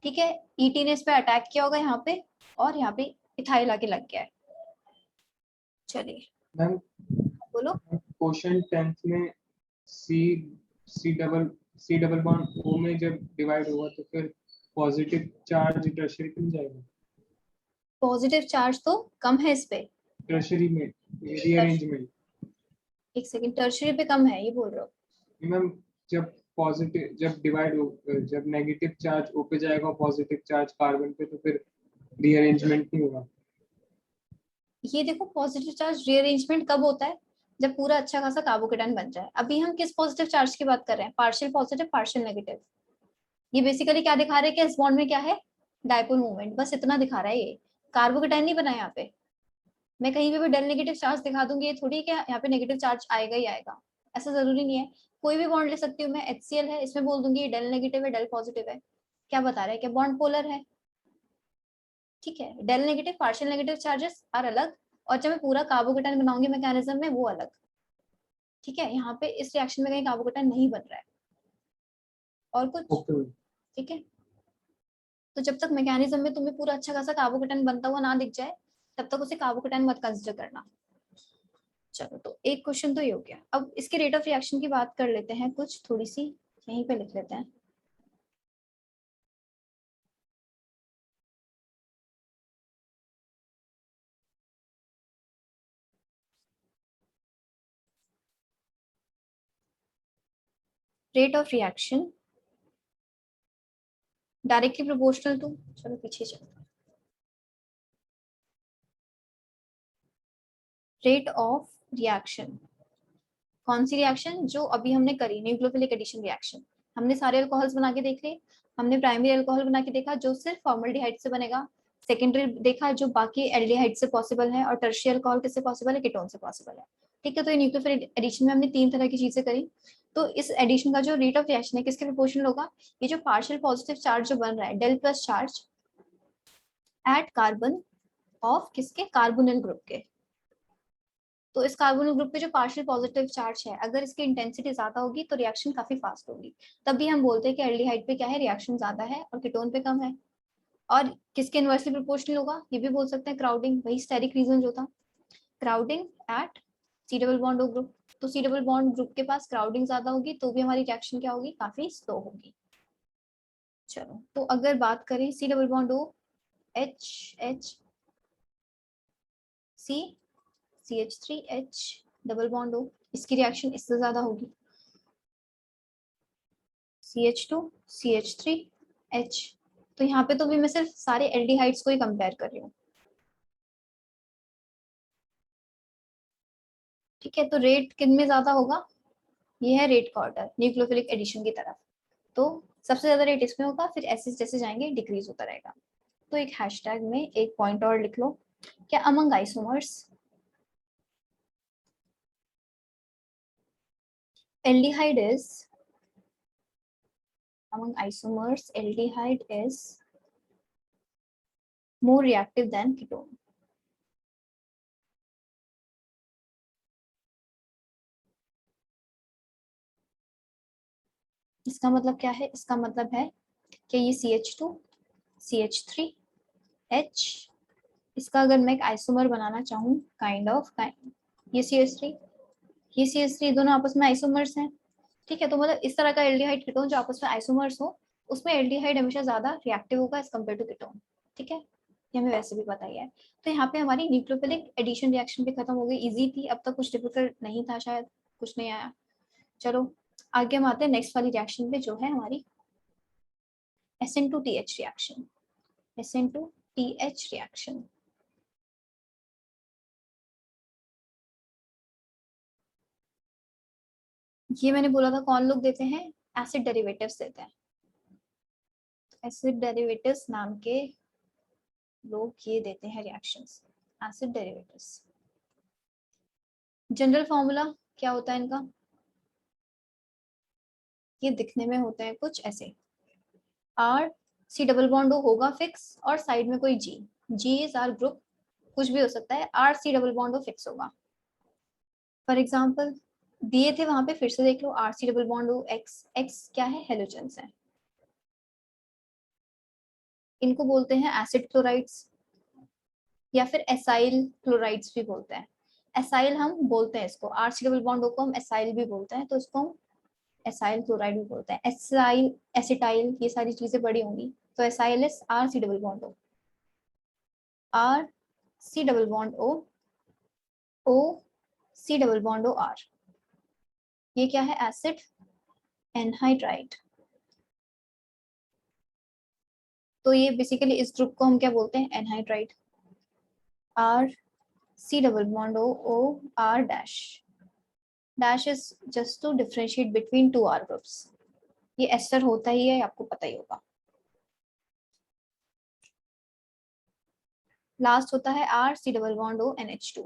A: ठीक है, ET ने इस पे अटैक किया होगा यहाँ पे, और यहाँ पे इथाइल आके लग गया है। चलिए
D: मैम
A: बोलो।
D: क्वेश्चन 10th में C double C double bond O में जब डिवाइड होगा तो फिर पॉजिटिव चार्ज टर्शरी पे जाएगा,
A: पॉजिटिव चार्ज तो कम है इस पे,
D: टर्शरी में रीअरेंजमेंट।
A: एक सेकंड, टर्शरी पे कम है ये बोल रहे हो?
D: मैम जब पॉजिटिव जब डिवाइड हो, जब नेगेटिव चार्ज O पे जाएगा पॉजिटिव चार्ज कार्बन पे, तो फिर रीअरेंजमेंट नहीं होगा।
A: ये देखो, पॉजिटिव चार्ज रीअरेंजमेंट कब होता है? जब पूरा अच्छा खासा कार्बोकेटाइन बन जाए। अभी हम किस पॉजिटिव चार्ज की बात कर रहे हैं? Partial positive, partial negative. ये बेसिकली क्या दिखा रहा है कि इस बॉन्ड में क्या है? डायपोल मूवमेंट, बस इतना दिखा रहा है ये। कार्बोकेटाइन नहीं बना यहाँ पे। मैं कहीं पे भी डेल नेगेटिव चार्ज दिखा दूंगी, ये थोड़ी कि यहाँ पे नेगेटिव चार्ज आएगा ही आएगा, ऐसा जरूरी नहीं है। कोई भी बॉन्ड ले सकती हूँ मैं, HCl है, इसमें बोल दूंगी डेल नेगेटिव है, डेल पॉजिटिव है। क्या बता रहा है कि बॉन्ड पोलर है? ठीक है, del negative, partial negative charges are अलग, और जब मैं पूरा कार्बोकेटाइन बनाऊंगी मैकेनिज्म में, वो अलग। ठीक है, यहाँ पे इस रिएक्शन में कहीं कार्बोकेटाइन नहीं बन रहा है। और कुछ?
D: ओके।
A: ठीक है, तो जब तक मैकेनिज्म में तुम्हें पूरा अच्छा खासा कार्बोकेटाइन बनता हुआ ना दिख जाए, तब तक उसे कार्बोकेटाइन मत कंसिडर करना। चलो, तो एक क्वेश्चन तो ये हो गया। अब इसके रेट ऑफ रिएक्शन की बात कर लेते हैं, कुछ थोड़ी सी यहीं पे लिख लेते हैं। Rate of reaction directly proportional to, चलो पीछे चलते हैं, रेट ऑफ रिएक्शन। कौन सी रिएक्शन? जो अभी हमने करी, न्यूक्लियोफिलिक एडिशन रिएक्शन। हमने सारे अल्कोहल्स बना के देख लिए। हमने प्राइमरी अल्कोहल बना के देखा जो सिर्फ फॉर्मल्डिहाइड से बनेगा। सेकेंडरी देखा जो बाकी एल्डिहाइड से पॉसिबल है, और टर्शियल अल्कोहल किससे पॉसिबल है? कीटोन से पॉसिबल है। ठीक है, तो ये न्यूक्लियोफिलिक एडिशन में हमने 3 तरह की चीजें करी। तो इस एडिशन का जो रेट ऑफ रिएक्शन है किसके प्रोपोर्शनल होगा? ये जो पार्शियल पॉजिटिव चार्ज जो बन रहा है, del plus charge at carbon of किसके? कार्बोनिल ग्रुप के। तो इस कार्बोनिल ग्रुप पे जो पार्शियल पॉजिटिव चार्ज है, अगर इसकी इंटेंसिटी ज्यादा होगी तो रिएक्शन काफी फास्ट होगी। तभी हम बोलते हैं कि एल्डिहाइड पे क्या है? रिएक्शन ज्यादा है, और कीटोन पे कम है। और किसके इनवर्सली प्रोपोर्शनल होगा? ये भी बोल सकते हैं क्राउडिंग, वही स्टेरिक रीजन जो था, crowding at C double bond O group. तो C डबल बॉन्ड ग्रुप के पास क्राउडिंग ज्यादा होगी, तो भी हमारी रिएक्शन क्या होगी? काफी स्लो होगी। चलो, तो अगर बात करें C double bond O H C CH3H double bond O, इसकी रिएक्शन इससे ज्यादा होगी, CH2 CH3H। तो यहाँ पे तो भी मैं सिर्फ सारे एल्डिहाइड्स को ही कंपेयर कर रही हूँ। ठीक है, तो रेट किन में ज्यादा होगा? ये है रेट का ऑर्डर न्यूक्लियोफिलिक एडिशन की तरफ। तो सबसे ज्यादा रेट इसमें होगा, फिर ऐसे जैसे जाएंगे डिक्रीज होता रहेगा। तो एक हैशटैग में एक पॉइंट और लिख लो, क्या among isomers aldehyde is among isomers aldehyde is more reactive than ketone. इसका मतलब क्या है? इसका मतलब है कि ये CH2 CH3H, इसका अगर मैं एक आइसोमर बनाना चाहूँ, ये CH3 ये CH3 दोनों आपस में आइसोमर्स हैं। ठीक है, तो मतलब इस तरह का एल्डिहाइड कीटोन जो आपस में आइसोमर्स हो, उसमें एल्डिहाइड हमेशा ज्यादा रिएक्टिव होगा एज कम्पेयर टू कीटोन। ठीक है, ये हमें वैसे भी पता ही है। तो यहाँ पे हमारी न्यूक्लियोफिलिक एडिशन रिएक्शन भी खत्म हो गई, इजी थी। अब तक कुछ डिफिकल्ट नहीं था, शायद कुछ नहीं आया। चलो आगे हम आते हैं नेक्स्ट वाली रिएक्शन पे, जो है हमारी SN2TH रिएक्शन। SN2TH रिएक्शन, ये मैंने बोला था कौन लोग देते हैं? एसिड डेरिवेटिव्स देते हैं। एसिड डेरिवेटिव्स नाम के लोग ये देते हैं reactions, acid derivatives. General formula क्या होता है इनका? ये दिखने में होता है कुछ ऐसे, R C double bond O होगा फिक्स, और साइड में कोई G इज आर ग्रुप, कुछ भी हो सकता है, R C double bond O fix होगा। फॉर एग्जाम्पल दिए थे वहां पे, फिर से देख लो, R C double bond O X क्या है? हेलोजेंस है। इनको बोलते हैं एसिड क्लोराइड्स, या फिर एसाइल क्लोराइड्स भी बोलते हैं। एसाइल हम बोलते हैं इसको, R C double bond O को हम एसाइल भी बोलते हैं, तो इसको हम एसाइल क्लोराइड भी बोलते हैं, एसाइल, एसिटाइल, ये सारी चीजें बड़ी होंगी। तो acyl is R C double bond O, R C double bond O, O C double bond O R. ये क्या है? Acid anhydride. तो ये बेसिकली इस ग्रुप को हम क्या बोलते हैं? Anhydride. R C double bond O, O R dash. Dash is just to differentiate between two R groups. ये एस्टर होता ही है, आपको पता ही होगा। लास्ट होता है R C double bond O NH2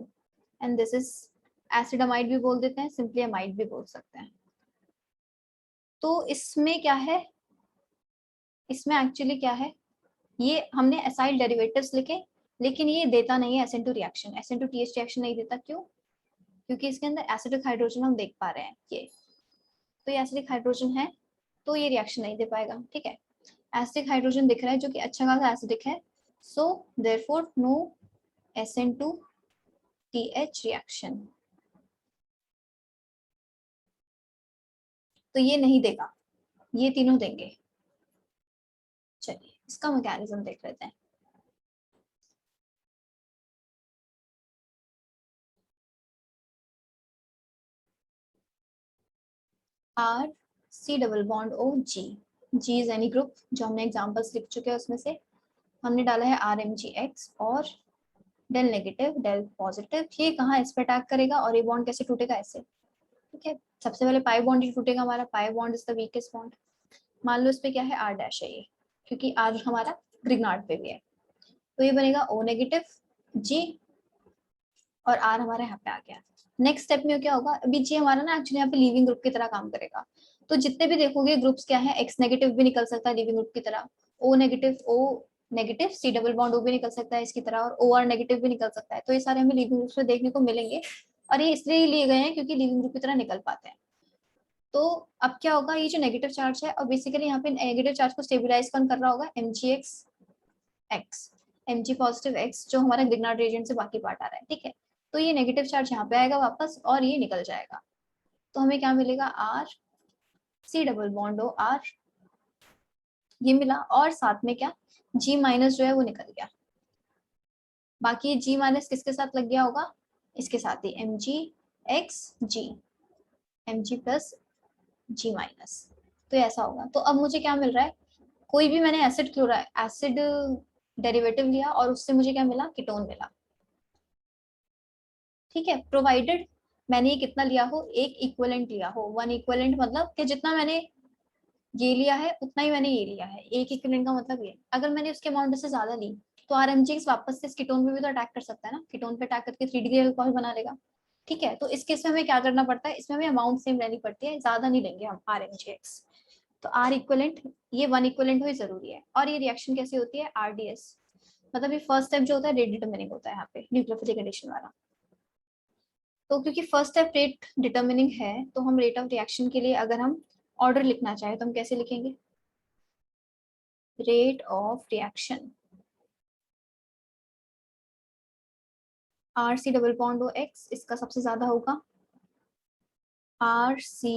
A: and this is acid amide भी बोल देते हैं, सिंपली अमाइड भी बोल सकते हैं। तो इसमें क्या है? इसमें एक्चुअली क्या है? ये हमने एसाइल डेरिवेटिव्स लिखे, लेकिन ये देता नहीं है SN2 रिएक्शन, SN2TH रिएक्शन नहीं देता। क्यों? क्योंकि इसके अंदर एसिडिक हाइड्रोजन हम देख पा रहे हैं ये, तो ये एसिडिक हाइड्रोजन है, तो ये रिएक्शन नहीं दे पाएगा। ठीक है, एसिडिक हाइड्रोजन दिख रहा है जो कि अच्छा खासा एसिडिक है, so therefore no SN2TH reaction. तो ये नहीं देगा, ये तीनों देंगे। चलिए इसका मैकेनिज्म देख लेते हैं। R C double bond O G, G is any group, जो हमने एग्जांपल्स लिख चुके हैं उसमें से हमने डाला है RMgX और डेल नेगेटिव डेल पॉजिटिव। ये कहाँ इस पे अटैक करेगा और ये बॉन्ड कैसे टूटेगा? ऐसे। ठीक है, सबसे पहले पाई बॉन्ड ही टूटेगा हमारा, pi bond is the weakest bond. मान लो इस पे क्या है? R डैश है ये, क्योंकि R हमारा ग्रिग्नार्ड पे भी है, तो ये बनेगा O नेगेटिव G और R हमारा यहाँ पे आ गया। नेक्स्ट स्टेप में क्या होगा? अभी G हमारा ना एक्चुअली यहाँ पे लीविंग ग्रुप की तरह काम करेगा, तो जितने भी देखोगे ग्रुप्स क्या है, X नेगेटिव भी निकल सकता है लीविंग ग्रुप की तरह, O negative C double bond O भी निकल सकता है इसकी तरह, और OR नेगेटिव भी निकल सकता है। तो ये सारे हमें लीविंग ग्रुप्स में देखने को मिलेंगे, और ये इसलिए लिए गए हैं क्योंकि लीविंग ग्रुप की तरह निकल पाते हैं। तो अब क्या होगा? ये जो नेगेटिव चार्ज है, और बेसिकली यहाँ पे नेगेटिव चार्ज को स्टेबलाइज कौन कर रहा होगा? MgX, Mg पॉजिटिव X, जो हमारा ग्रिग्नार्ड रीजन से बाकी पार्ट आ रहा है। ठीक है, तो ये नेगेटिव चार्ज यहाँ पे आएगा वापस और ये निकल जाएगा। तो हमें क्या मिलेगा? R C double bond O R, ये मिला, और साथ में क्या? G माइनस जो है वो निकल गया। बाकी G माइनस किसके साथ लग गया होगा? इसके साथ ही MgX G, Mg plus G minus. तो ऐसा होगा। तो अब मुझे क्या मिल रहा है? कोई भी मैंने एसिड डेरिवेटिव लिया और उससे मुझे क्या मिला? कीटोन मिला। ठीक है, प्रोवाइडेड मैंने ये कितना लिया हो? एक इक्विवेलेंट लिया हो। वन इक्विवेलेंट मतलब कि जितना मैंने ये लिया है उतना ही मैंने ये लिया है। एक इक्विवेलेंट का मतलब ये, अगर मैंने उसके अमाउंट से ज्यादा ली तो RMgX वापस से इस कीटोन पे भी तो अटैक कर सकता है ना, कीटोन पे अटैक करके 3 डिग्री अल्कोहल बना लेगा। ठीक है, तो इस केस में हमें क्या करना पड़ता है? इसमें हमें अमाउंट सेम रहनी पड़ती है, ज्यादा नहीं लेंगे हम RMgX। तो R इक्विवेलेंट, ये वन इक्विवेलेंट हो जरूरी है। और ये रिएक्शन कैसी होती है? RDS, मतलब ये फर्स्ट स्टेप जो होता है रेट डिटरमिनिंग होता है यहाँ पे, न्यूक्लियोफिलिक एडिशन वाला। तो क्योंकि फर्स्ट स्टेप रेट डिटरमिनिंग है, तो हम रेट ऑफ रिएक्शन के लिए अगर हम ऑर्डर लिखना चाहें तो हम कैसे लिखेंगे? Rate of reaction RC double bond O X, इसका सबसे ज्यादा होगा RC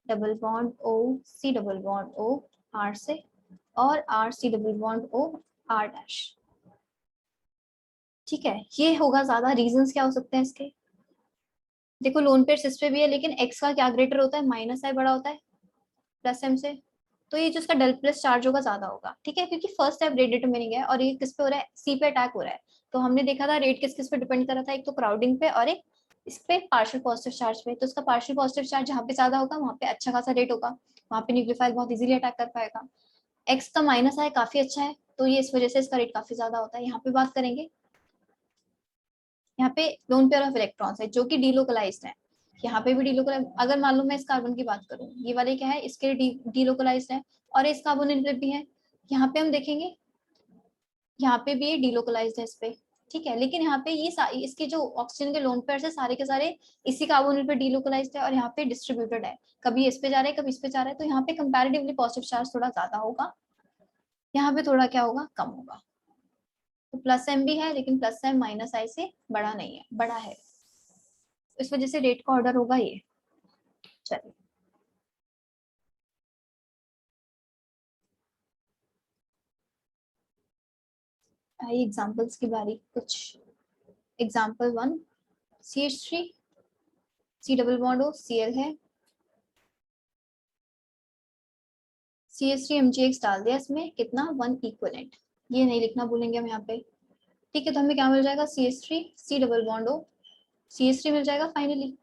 A: double bond O C double bond O R से, और RC double bond O R dash. ठीक है, ये होगा ज्यादा। रीजंस क्या हो सकते हैं इसके? देखो लोन पेयर सिस पे भी है, लेकिन X का क्या ग्रेटर होता है? माइनस I बड़ा होता है प्लस M से, तो ये जो इसका डेल प्लस चार्ज होगा ज्यादा होगा। ठीक है, क्योंकि फर्स्ट स्टेप रेट डिटरमिनिंग है और ये किस पे हो रहा है? C पे अटैक हो रहा है। तो हमने देखा था रेट किस किस पे डिपेंड कर रहा था, एक तो क्राउडिंग पे और एक इस पे पार्शियल पॉजिटिव चार्ज पे। तो इसका पार्शियल पॉजिटिव चार्ज जहाँ पे ज्यादा होगा वहाँ पे अच्छा खासा रेट होगा, वहाँ पे न्यूक्लियोफाइल बहुत इजीली अटैक कर पाएगा। X का माइनस I काफी अच्छा है, तो ये इस वजह से इसका रेट काफी ज्यादा होता है। यहाँ पे बात करेंगे, यहाँ पे लोन पेयर ऑफ इलेक्ट्रॉन्स है जो कि डीलोकलाइज्ड है। यहाँ पे भी डीलोकलाइज, अगर मान लो मैं इस कार्बन की बात करूँ, ये वाले क्या है? इसके डीलोकलाइज्ड है, और इस कार्बोनिल भी है। यहाँ पे हम देखेंगे, यहाँ पे भी ये डीलोकलाइज्ड है इस पे। ठीक है, लेकिन यहाँ पे ये इसके जो ऑक्सीजन के लोन पेयर है सारे के सारे इसी कार्बोनिल पे डीलोकलाइज्ड है, और यहाँ पे डिस्ट्रीब्यूटेड है, कभी इस पे जा रहा है कभी इस पे जा रहा है। तो यहाँ पे कंपैरेटिवली पॉजिटिव चार्ज थोड़ा ज्यादा होगा, यहाँ पे थोड़ा क्या होगा? कम होगा। तो प्लस M भी है, लेकिन प्लस M माइनस I से बड़ा नहीं है, बड़ा है, इस वजह से रेट का ऑर्डर होगा ये। चलिए आई एग्जांपल्स की बारी। कुछ example 1, CH3 C double bond O Cl है, CH3 MgX डाल दिया इसमें, कितना 1 इक्विवेलेंट, ये नहीं लिखना भूलेंगे हम यहाँ पे। ठीक है, तो हमें क्या मिल जाएगा, CH3 C double bond O CH3 मिल जाएगा फाइनली,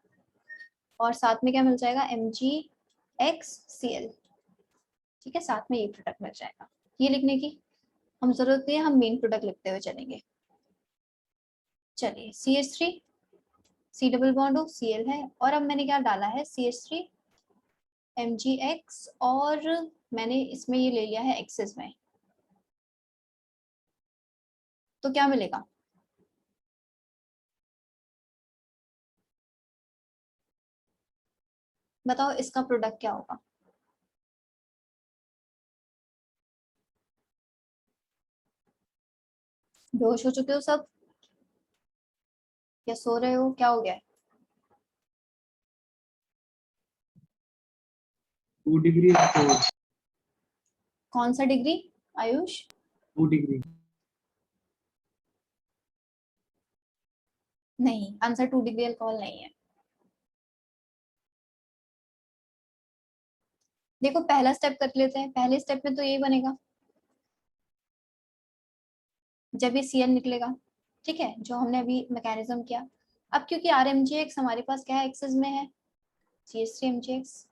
A: और साथ में क्या मिल जाएगा MgX Cl। ठीक है, साथ में ये प्रोडक्ट मिल जाएगा। ये लिखने की हम जरूरत नहीं है, हम मेन प्रोडक्ट लिखते हुए चलेंगे। चलिए CH3 C double bond O Cl है, और अब मैंने क्या डाला है CH3 MgX, और मैंने इसमें ये ले लिया है एक्सेस में, तो क्या मिलेगा, बताओ इसका प्रोडक्ट क्या होगा। बेहोश हो चुके हो सब या सो रहे हो, क्या हो गया है?
D: 2 डिग्री 4
A: कौन सा डिग्री आयुष?
D: 2 डिग्री।
A: नहीं, आंसर 2 डिग्री अल्कोहल नहीं है। देखो पहला स्टेप कर लेते हैं, पहले स्टेप में तो यही बनेगा जब ये Cl निकलेगा। ठीक है, जो हमने अभी मैकेनिज्म किया। अब क्योंकि RMgX हमारे पास क्या है, एक्सेस में है CH3MgX,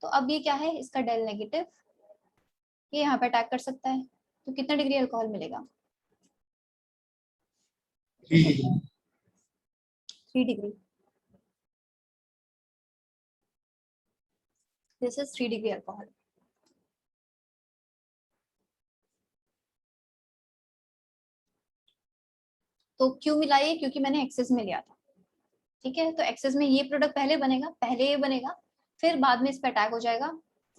A: तो अब ये क्या है, इसका डेल नेगेटिव ये यहाँ पे अटैक कर सकता है, तो कितना डिग्री अल्कोहल मिलेगा,
D: 3 degree.
A: 3 degree. This is 3 degree alcohol. तो क्यों मिला ये, क्योंकि मैंने एक्सेस में लिया था। ठीक है, तो एक्सेस में ये प्रोडक्ट पहले बनेगा, पहले ये बनेगा, फिर बाद में इस पे अटैक हो जाएगा,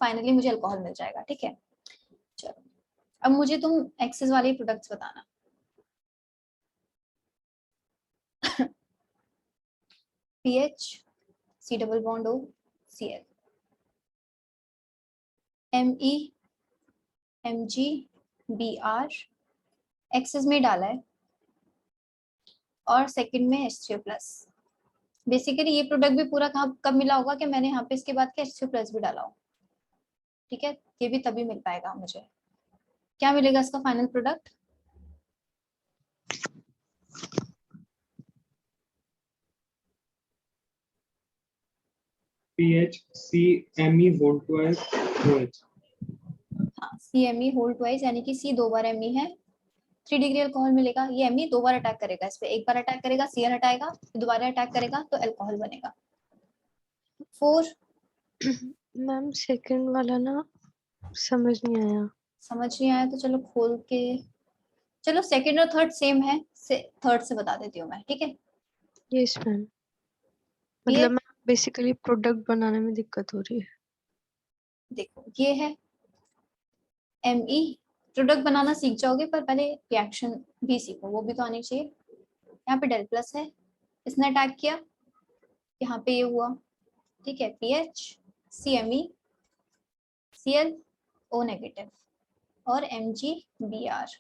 A: फाइनली मुझे अल्कोहल मिल जाएगा। ठीक है, चलो अब मुझे तुम एक्सेस वाले प्रोडक्ट्स बताना। PH C double bond O Cl, Me Mg Br excess में डाला है, और सेकंड में H3+। बेसिकली ये प्रोडक्ट भी पूरा कब मिला होगा कि मैंने यहाँ पे इसके बाद के H3+ भी डाला हो। ठीक है, ये भी तभी मिल पाएगा मुझे। क्या मिलेगा इसका final product,
D: PH CMe whole twice OH।
A: हाँ CMe होल ट्वाइस, यानी कि C 2 बार Me है, 3 डिग्री अल्कोहल मिलेगा। ये Me 2 बार अटैक करेगा इस पे, एक बार अटैक करेगा Cl हटाएगा, फिर दोबारा अटैक करेगा तो अल्कोहल बनेगा। 4
E: मैम सेकंड वाला ना समझ नहीं आया।
A: समझ नहीं आया तो चलो खोल के, चलो सेकंड और थर्ड सेम है, थर्ड से बता देती हूँ मैं। ठीक है,
E: यस मैम,
A: ये
E: मतलब मैम बेसिकली प्रोडक्ट बनाने में दिक्कत हो रही है।
A: देखो ये है Me, प्रोडक्ट बनाना सीख जाओगे, पर पहले रिएक्शन भी सीखो, वो भी तो आनी चाहिए। यहाँ पे डेल प्लस है, इसने अटैक किया, यहाँ पे ये हुआ। ठीक है, PH CMe Cl O negative और MgBr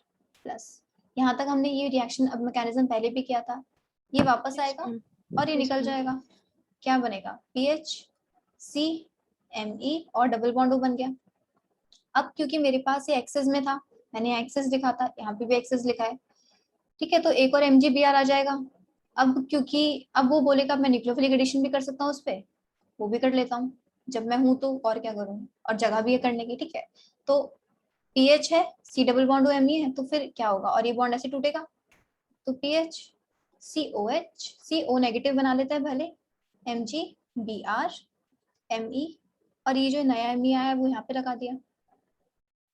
A: प्लस। यहाँ तक हमने ये रिएक्शन अब मैकेनिज्म पहले भी किया था, ये वापस
E: Yes,
A: आएगा
E: ma'am.
A: और ये
E: Yes,
A: निकल
E: ma'am.
A: जाएगा। क्या बनेगा, PH CMe और डबल बॉन्ड O बन गया। अब क्योंकि मेरे पास ये एक्सेस में था, मैंने एक्सेस लिखा था, यहाँ पे भी एक्सेस लिखा है। ठीक है, तो एक और MgBr आ जाएगा। अब क्योंकि अब वो बोलेगा मैं न्यूक्लियोफिलिक एडिशन भी कर सकता हूँ उस पर, वो भी कर लेता हूँ, जब मैं हूँ तो और क्या करूँ, और जगह भी है करने की। ठीक है, तो PH है C double bond O Me है, तो फिर क्या होगा, और ये बॉन्ड ऐसे टूटेगा, तो PH COH CO नेगेटिव बना लेता है पहले, MgBr Me, और ये जो नया Me आया है वो यहाँ पे लगा दिया।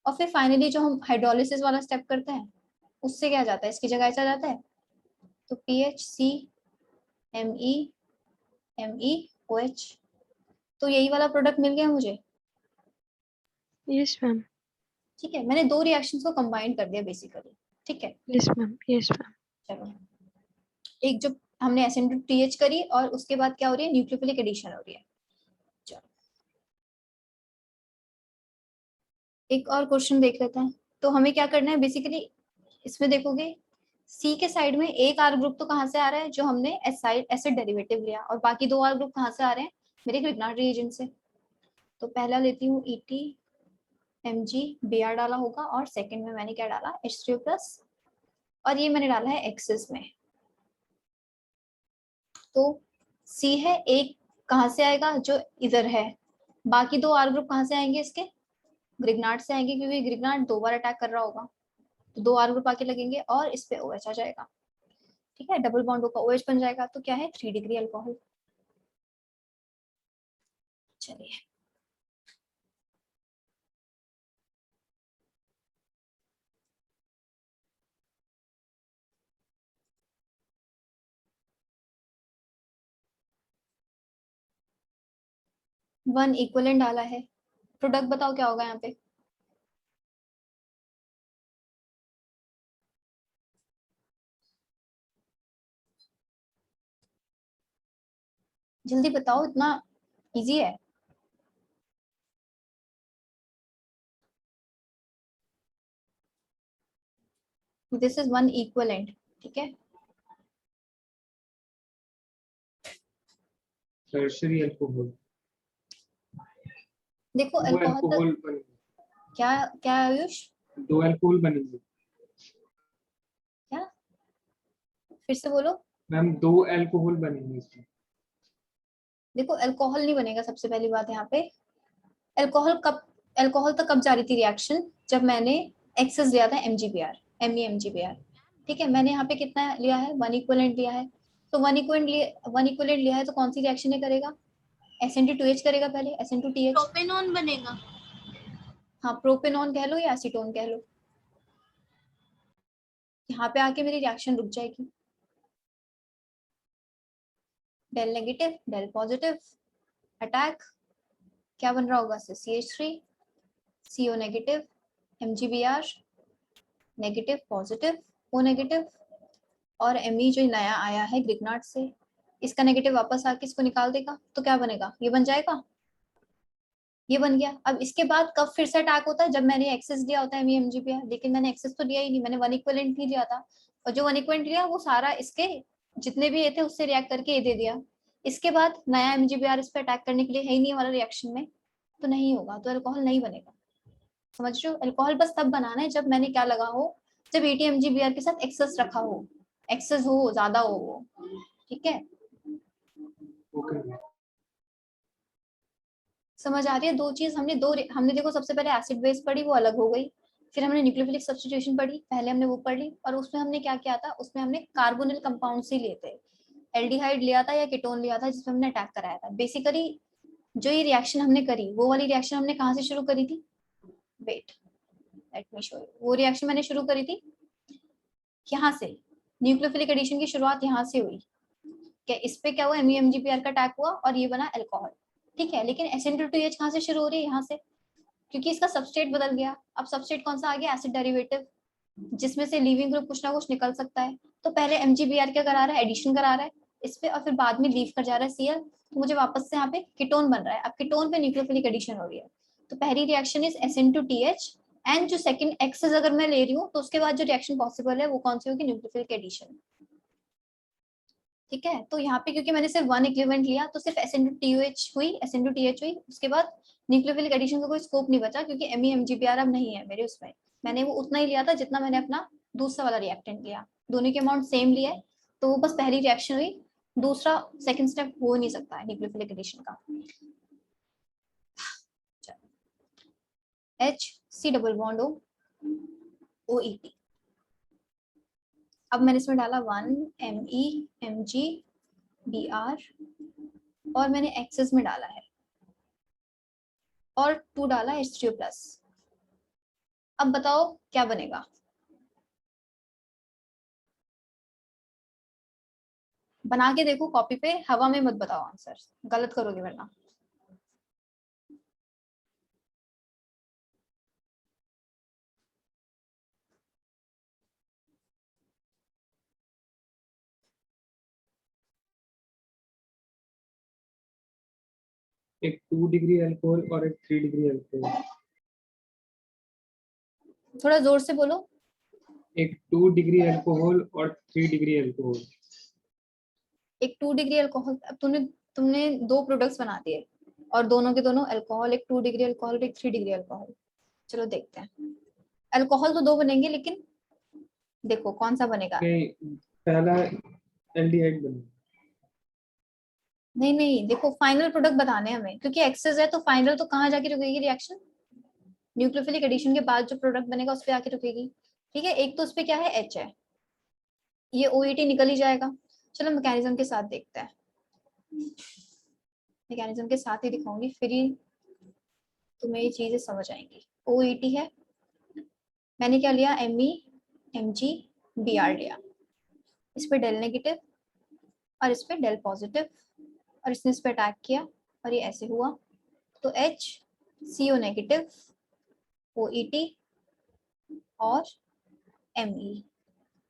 A: और फिर फाइनली जो हम हाइड्रोलिसिस वाला स्टेप करते हैं, उससे क्या जाता है, इसकी जगह ऐसा जाता है, तो PH CMe OH, तो यही वाला प्रोडक्ट मिल गया मुझे।
E: Yes, ma'am.
A: ठीक है, मैंने दो रिएक्शंस को कंबाइन कर दिया बेसिकली। ठीक है,
E: Yes, ma'am. Yes, ma'am.
A: चलो एक जो हमने SN2TH करी, और उसके बाद क्या हो रही है, न्यूक्लियोफिलिक एडिशन हो रही है। चलो एक और क्वेश्चन देख लेते हैं। तो हमें क्या करना है बेसिकली, इसमें देखोगे सी के साइड में एक आर ग्रुप तो कहाँ से आ रहा है, जो हमने एसिड डेरिवेटिव लिया, और बाकी 2 आर ग्रुप कहाँ से आ रहे हैं, मेरे ग्रिग्नार्ड रिएजेंट से। तो पहला लेती हूँ ET MgBr डाला होगा, और सेकंड में मैंने क्या डाला, H3O+, और ये मैंने डाला है एक्सेस में। तो C है, एक कहाँ से आएगा, जो इधर है। बाकी 2 आर ग्रुप कहाँ से आएंगे, इसके ग्रिग्नार्ड से आएंगे, क्योंकि ग्रिग्नार्ड 2 बार अटैक कर रहा होगा, तो 2 आर ग्रुप आके लगेंगे और इस पे OH आ जाएगा। ठीक है, डबल बॉन्ड होगा, OH बन जाएगा, तो क्या है 3 डिग्री अल्कोहल। चलिए, वन इक्वलेंट डाला है, प्रोडक्ट बताओ क्या होगा यहाँ पे। जल्दी बताओ, इतना इजी है। दिस इज वन इक्वलेंट, ठीक है।
D: टर्शियरी अल्कोहल,
A: देखो
D: दो
A: अल्कोहल तो
D: अल्कोहल बनेंगे,
A: क्या क्या आयुष,
D: 2 अल्कोहल बनेंगे
A: क्या, फिर से बोलो।
D: मैम, 2 अल्कोहल बनेंगे इसमें।
A: देखो अल्कोहल नहीं बनेगा, सबसे पहली बात यहाँ पे। अल्कोहल तो कब जारी थी रिएक्शन, जब मैंने एक्सेस लिया था MgBr, MeMgBr। ठीक है, मैंने यहाँ पे कितना लिया है, वन इक्वलेंट लिया है। तो वन इक्वलेंट लिया है, तो कौन सी रिएक्शन करेगा, SN2H करेगा पहले, SN2TH।
B: प्रोपेनॉन बनेगा।
A: हाँ, प्रोपेनॉन कह लो या एसीटोन कह लो। यहाँ पे आके मेरी रिएक्शन रुक जाएगी। Del negative del positive attack, क्या बन रहा होगा, CH3 CO negative MgBr negative positive O negative, और Me जो नया आया है ग्रिग्नार्ड से, इसका नेगेटिव वापस आके इसको निकाल देगा, तो क्या बनेगा, ये बन जाएगा, ये बन गया। अब इसके बाद कब फिर से अटैक होता है, जब मैंने एक्सेस दिया होता है MeMgBr, लेकिन मैंने एक्सेस तो दिया ही नहीं, मैंने वन इक्वलेंट ही लिया था, और जो वन इक्वलेंट लिया वो सारा इसके जितने भी ये थे उससे रिएक्ट करके ये दे दिया। इसके बाद नया MgBr इस पे अटैक करने के लिए है ही नहीं हमारा रिएक्शन में, तो नहीं होगा, तो अल्कोहल नहीं बनेगा। समझ रहे हो, अल्कोहल बस तब बनाना है जब मैंने क्या लगा हो, जब ATMGBr के साथ एक्सेस रखा हो, एक्सेस हो, ज्यादा हो वो। ठीक है,
D: ओके,
A: समझ आ रही है। दो चीज हमने देखो, सबसे पहले एसिड बेस पढ़ी, वो अलग हो गई। फिर हमने न्यूक्लियोफिलिक सब्स्टिट्यूशन पढ़ी, पहले हमने वो पढ़ ली, और उसमें हमने क्या किया था, उसमें हमने कार्बोनिल कंपाउंड्स ही लिए थे, एल्डिहाइड लिया था या कीटोन लिया था, जिसमें हमने अटैक कराया था। बेसिकली जो ये रिएक्शन हमने करी, वो वाली रिएक्शन हमने कहाँ से शुरू करी थी, wait let me show you. वो रिएक्शन मैंने शुरू करी थी यहाँ से, न्यूक्लियोफिलिक एडिशन की शुरुआत यहाँ से हुई। क्या इस पे क्या हुआ, MeMgBr का अटैक हुआ और ये बना अल्कोहल। ठीक है, लेकिन SN2TH कहाँ से शुरू हो रही है, यहाँ से, क्योंकि इसका सबस्ट्रेट बदल गया। अब सबस्ट्रेट कौन सा आ गया, एसिड डेरिवेटिव, जिसमें से लीविंग ग्रुप कुछ ना कुछ निकल सकता है। तो पहले MgBr क्या करा रहा है, एडिशन करा रहा है इस पे, और फिर बाद में लीव कर जा रहा है Cl, तो मुझे वापस से यहाँ पे कीटोन बन रहा है। अब कीटोन पे न्यूक्लियोफिलिक एडिशन हो रही है, तो पहली रिएक्शन इज SN2TH, एंड जो सेकंड एक्सेस अगर मैं ले रही हूँ, तो उसके बाद जो रिएक्शन पॉसिबल है वो कौन सी होगी, न्यूक्लियोफिलिक एडिशन। ठीक है, तो यहाँ पे क्योंकि मैंने सिर्फ वन इक्विवेलेंट लिया, तो सिर्फ SN2TH हुई, SN2TH हुई, उसके बाद न्यूक्लियोफिलिक एडिशन का कोई स्कोप नहीं बचा, क्योंकि MeMgBr अब नहीं है मेरे उसमें। मैंने वो उतना ही लिया था जितना मैंने अपना दूसरा वाला रिएक्टेंट लिया, दोनों के अमाउंट सेम लिए, तो वो बस पहली रिएक्शन हुई, दूसरा सेकंड स्टेप हो नहीं सकता है न्यूक्लियोफिलिक एडिशन का। HC double bond OET। अब मैंने इसमें डाला 1 MeMgBr, और मैंने एक्सेस में डाला है, और 2 डाला H3O+। अब बताओ क्या बनेगा, बना के देखो कॉपी पे, हवा में मत बताओ आंसर, गलत करोगे वरना।
D: एक 2 डिग्री अल्कोहल और एक 3 डिग्री अल्कोहल।
A: थोड़ा जोर से बोलो।
D: एक 2 डिग्री अल्कोहल और 3 डिग्री अल्कोहल।
A: एक 2 डिग्री अल्कोहल, अब तुमने दो प्रोडक्ट्स बना दिए और दोनों के दोनों अल्कोहल, एक 2 डिग्री अल्कोहल, एक 3 डिग्री अल्कोहल। चलो देखते हैं, अल्कोहल तो दो बनेंगे, लेकिन देखो कौन सा बनेगा।
D: पहला एल्डिहाइड बनेगा।
A: नहीं, देखो फाइनल प्रोडक्ट बताने हैं हमें, क्योंकि एक्सेस है तो फाइनल तो कहाँ जाके रुकेगी रिएक्शन, न्यूक्लियोफिलिक एडिशन के बाद जो प्रोडक्ट बनेगा उस पर आके रुकेगी। ठीक है, एक तो उस पर क्या है, एच है, ये OET निकल ही जाएगा। चलो मैकेनिज्म के साथ देखते हैं, मैकेनिज्म के साथ ही दिखाऊंगी, फिर ही तुम्हें ये चीजें समझ आएंगी। OET है, मैंने क्या लिया, Me Mg Br लिया, इस पे डेल नेगेटिव और इस पे डेल पॉजिटिव, और इसने इस पे अटैक किया और ये ऐसे हुआ, तो HCO नेगेटिव, OET और Me।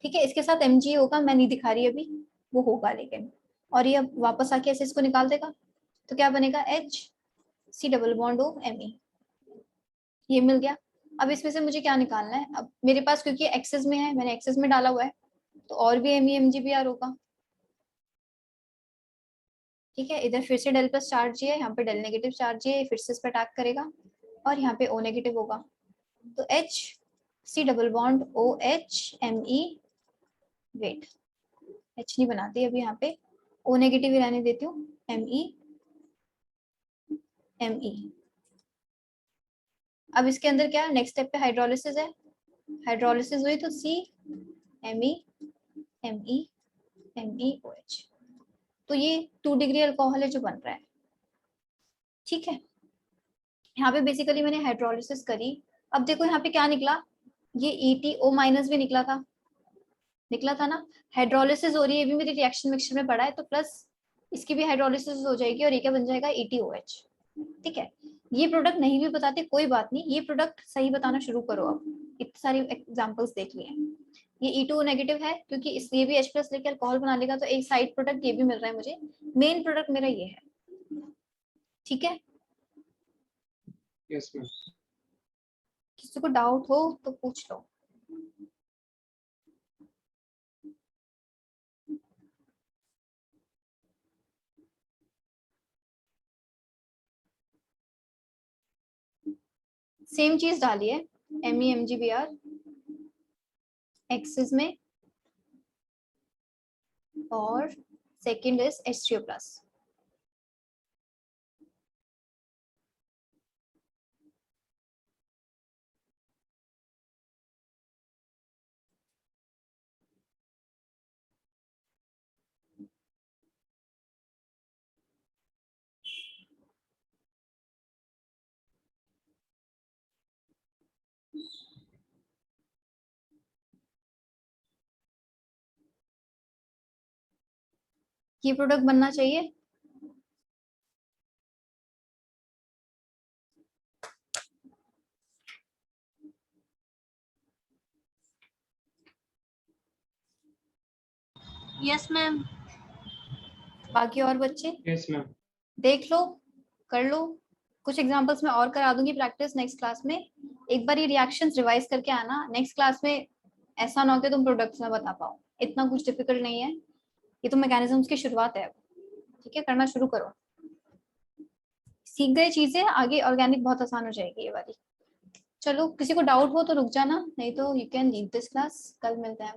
A: ठीक है, इसके साथ Mg होगा, मैं नहीं दिखा रही अभी, वो होगा लेकिन, और ये अब वापस आके ऐसे इसको निकाल देगा, तो क्या बनेगा, HC double bond O Me, ये मिल गया। अब इसमें से मुझे क्या निकालना है, अब मेरे पास क्योंकि एक्सेस में है, मैंने एक्सेस में डाला हुआ है, तो और भी Me Mg Br होगा। ठीक है, इधर फिर से डेल प्लस चार्ज है, यहाँ पे डेल नेगेटिव चार्ज है, फिर से इस पर अटैक करेगा और यहाँ पे O नेगेटिव होगा, तो HC double bond OH Me, wait H नहीं बनाती अभी, यहाँ पे O नेगेटिव ही रहने देती हूँ, Me। अब इसके अंदर क्या है, नेक्स्ट स्टेप पे हाइड्रोलिसिस है, हाइड्रोलिसिस हुई तो C Me OH, तो ये 2 डिग्री अल्कोहल है जो बन रहा है। ठीक है, यहाँ पे बेसिकली मैंने हाइड्रोलिसिस करी, अब देखो यहाँ पे क्या निकला, ये EtO माइनस भी निकला था ना, हाइड्रोलिसिस हो रही है, ये भी मेरी रिएक्शन मिक्सचर में पड़ा है, तो प्लस इसकी भी हाइड्रोलिसिस हो जाएगी और ये क्या बन जाएगा, EtOH। ठीक है, ये प्रोडक्ट नहीं भी बताते कोई बात नहीं, ये प्रोडक्ट सही बताना शुरू करो, अब इतनी सारी एग्जांपल्स देख लिए। ये E2 नेगेटिव है क्योंकि इसलिए भी H प्लस लेकर अल्कोहल बना लेगा, तो एक साइड प्रोडक्ट ये भी मिल रहा है मुझे, मेन प्रोडक्ट मेरा ये है। ठीक है,
D: यस मैम।
A: किसी को डाउट हो तो पूछ लो। सेम चीज डाली है, Me Mg Br एक्सिस में, और सेकंड इज H3O प्लस। ये प्रोडक्ट बनना चाहिए,
B: यस मैम।
A: बाकी और बच्चे
D: यस मैम।
A: देख लो, कर लो, कुछ एग्जांपल्स में और करा दूंगी प्रैक्टिस नेक्स्ट क्लास में। एक बार ये रिएक्शंस रिवाइज करके आना, नेक्स्ट क्लास में ऐसा ना हो कि तुम प्रोडक्ट्स ना बता पाओ, इतना कुछ डिफिकल्ट नहीं है, ये तो मैकेनिज्म्स की शुरुआत है। ठीक है, करना शुरू करो, सीख गए चीजें, आगे ऑर्गेनिक बहुत आसान हो जाएगी ये वाली। चलो, किसी को डाउट हो तो रुक जाना, नहीं तो you can leave this class, कल मिलते हैं।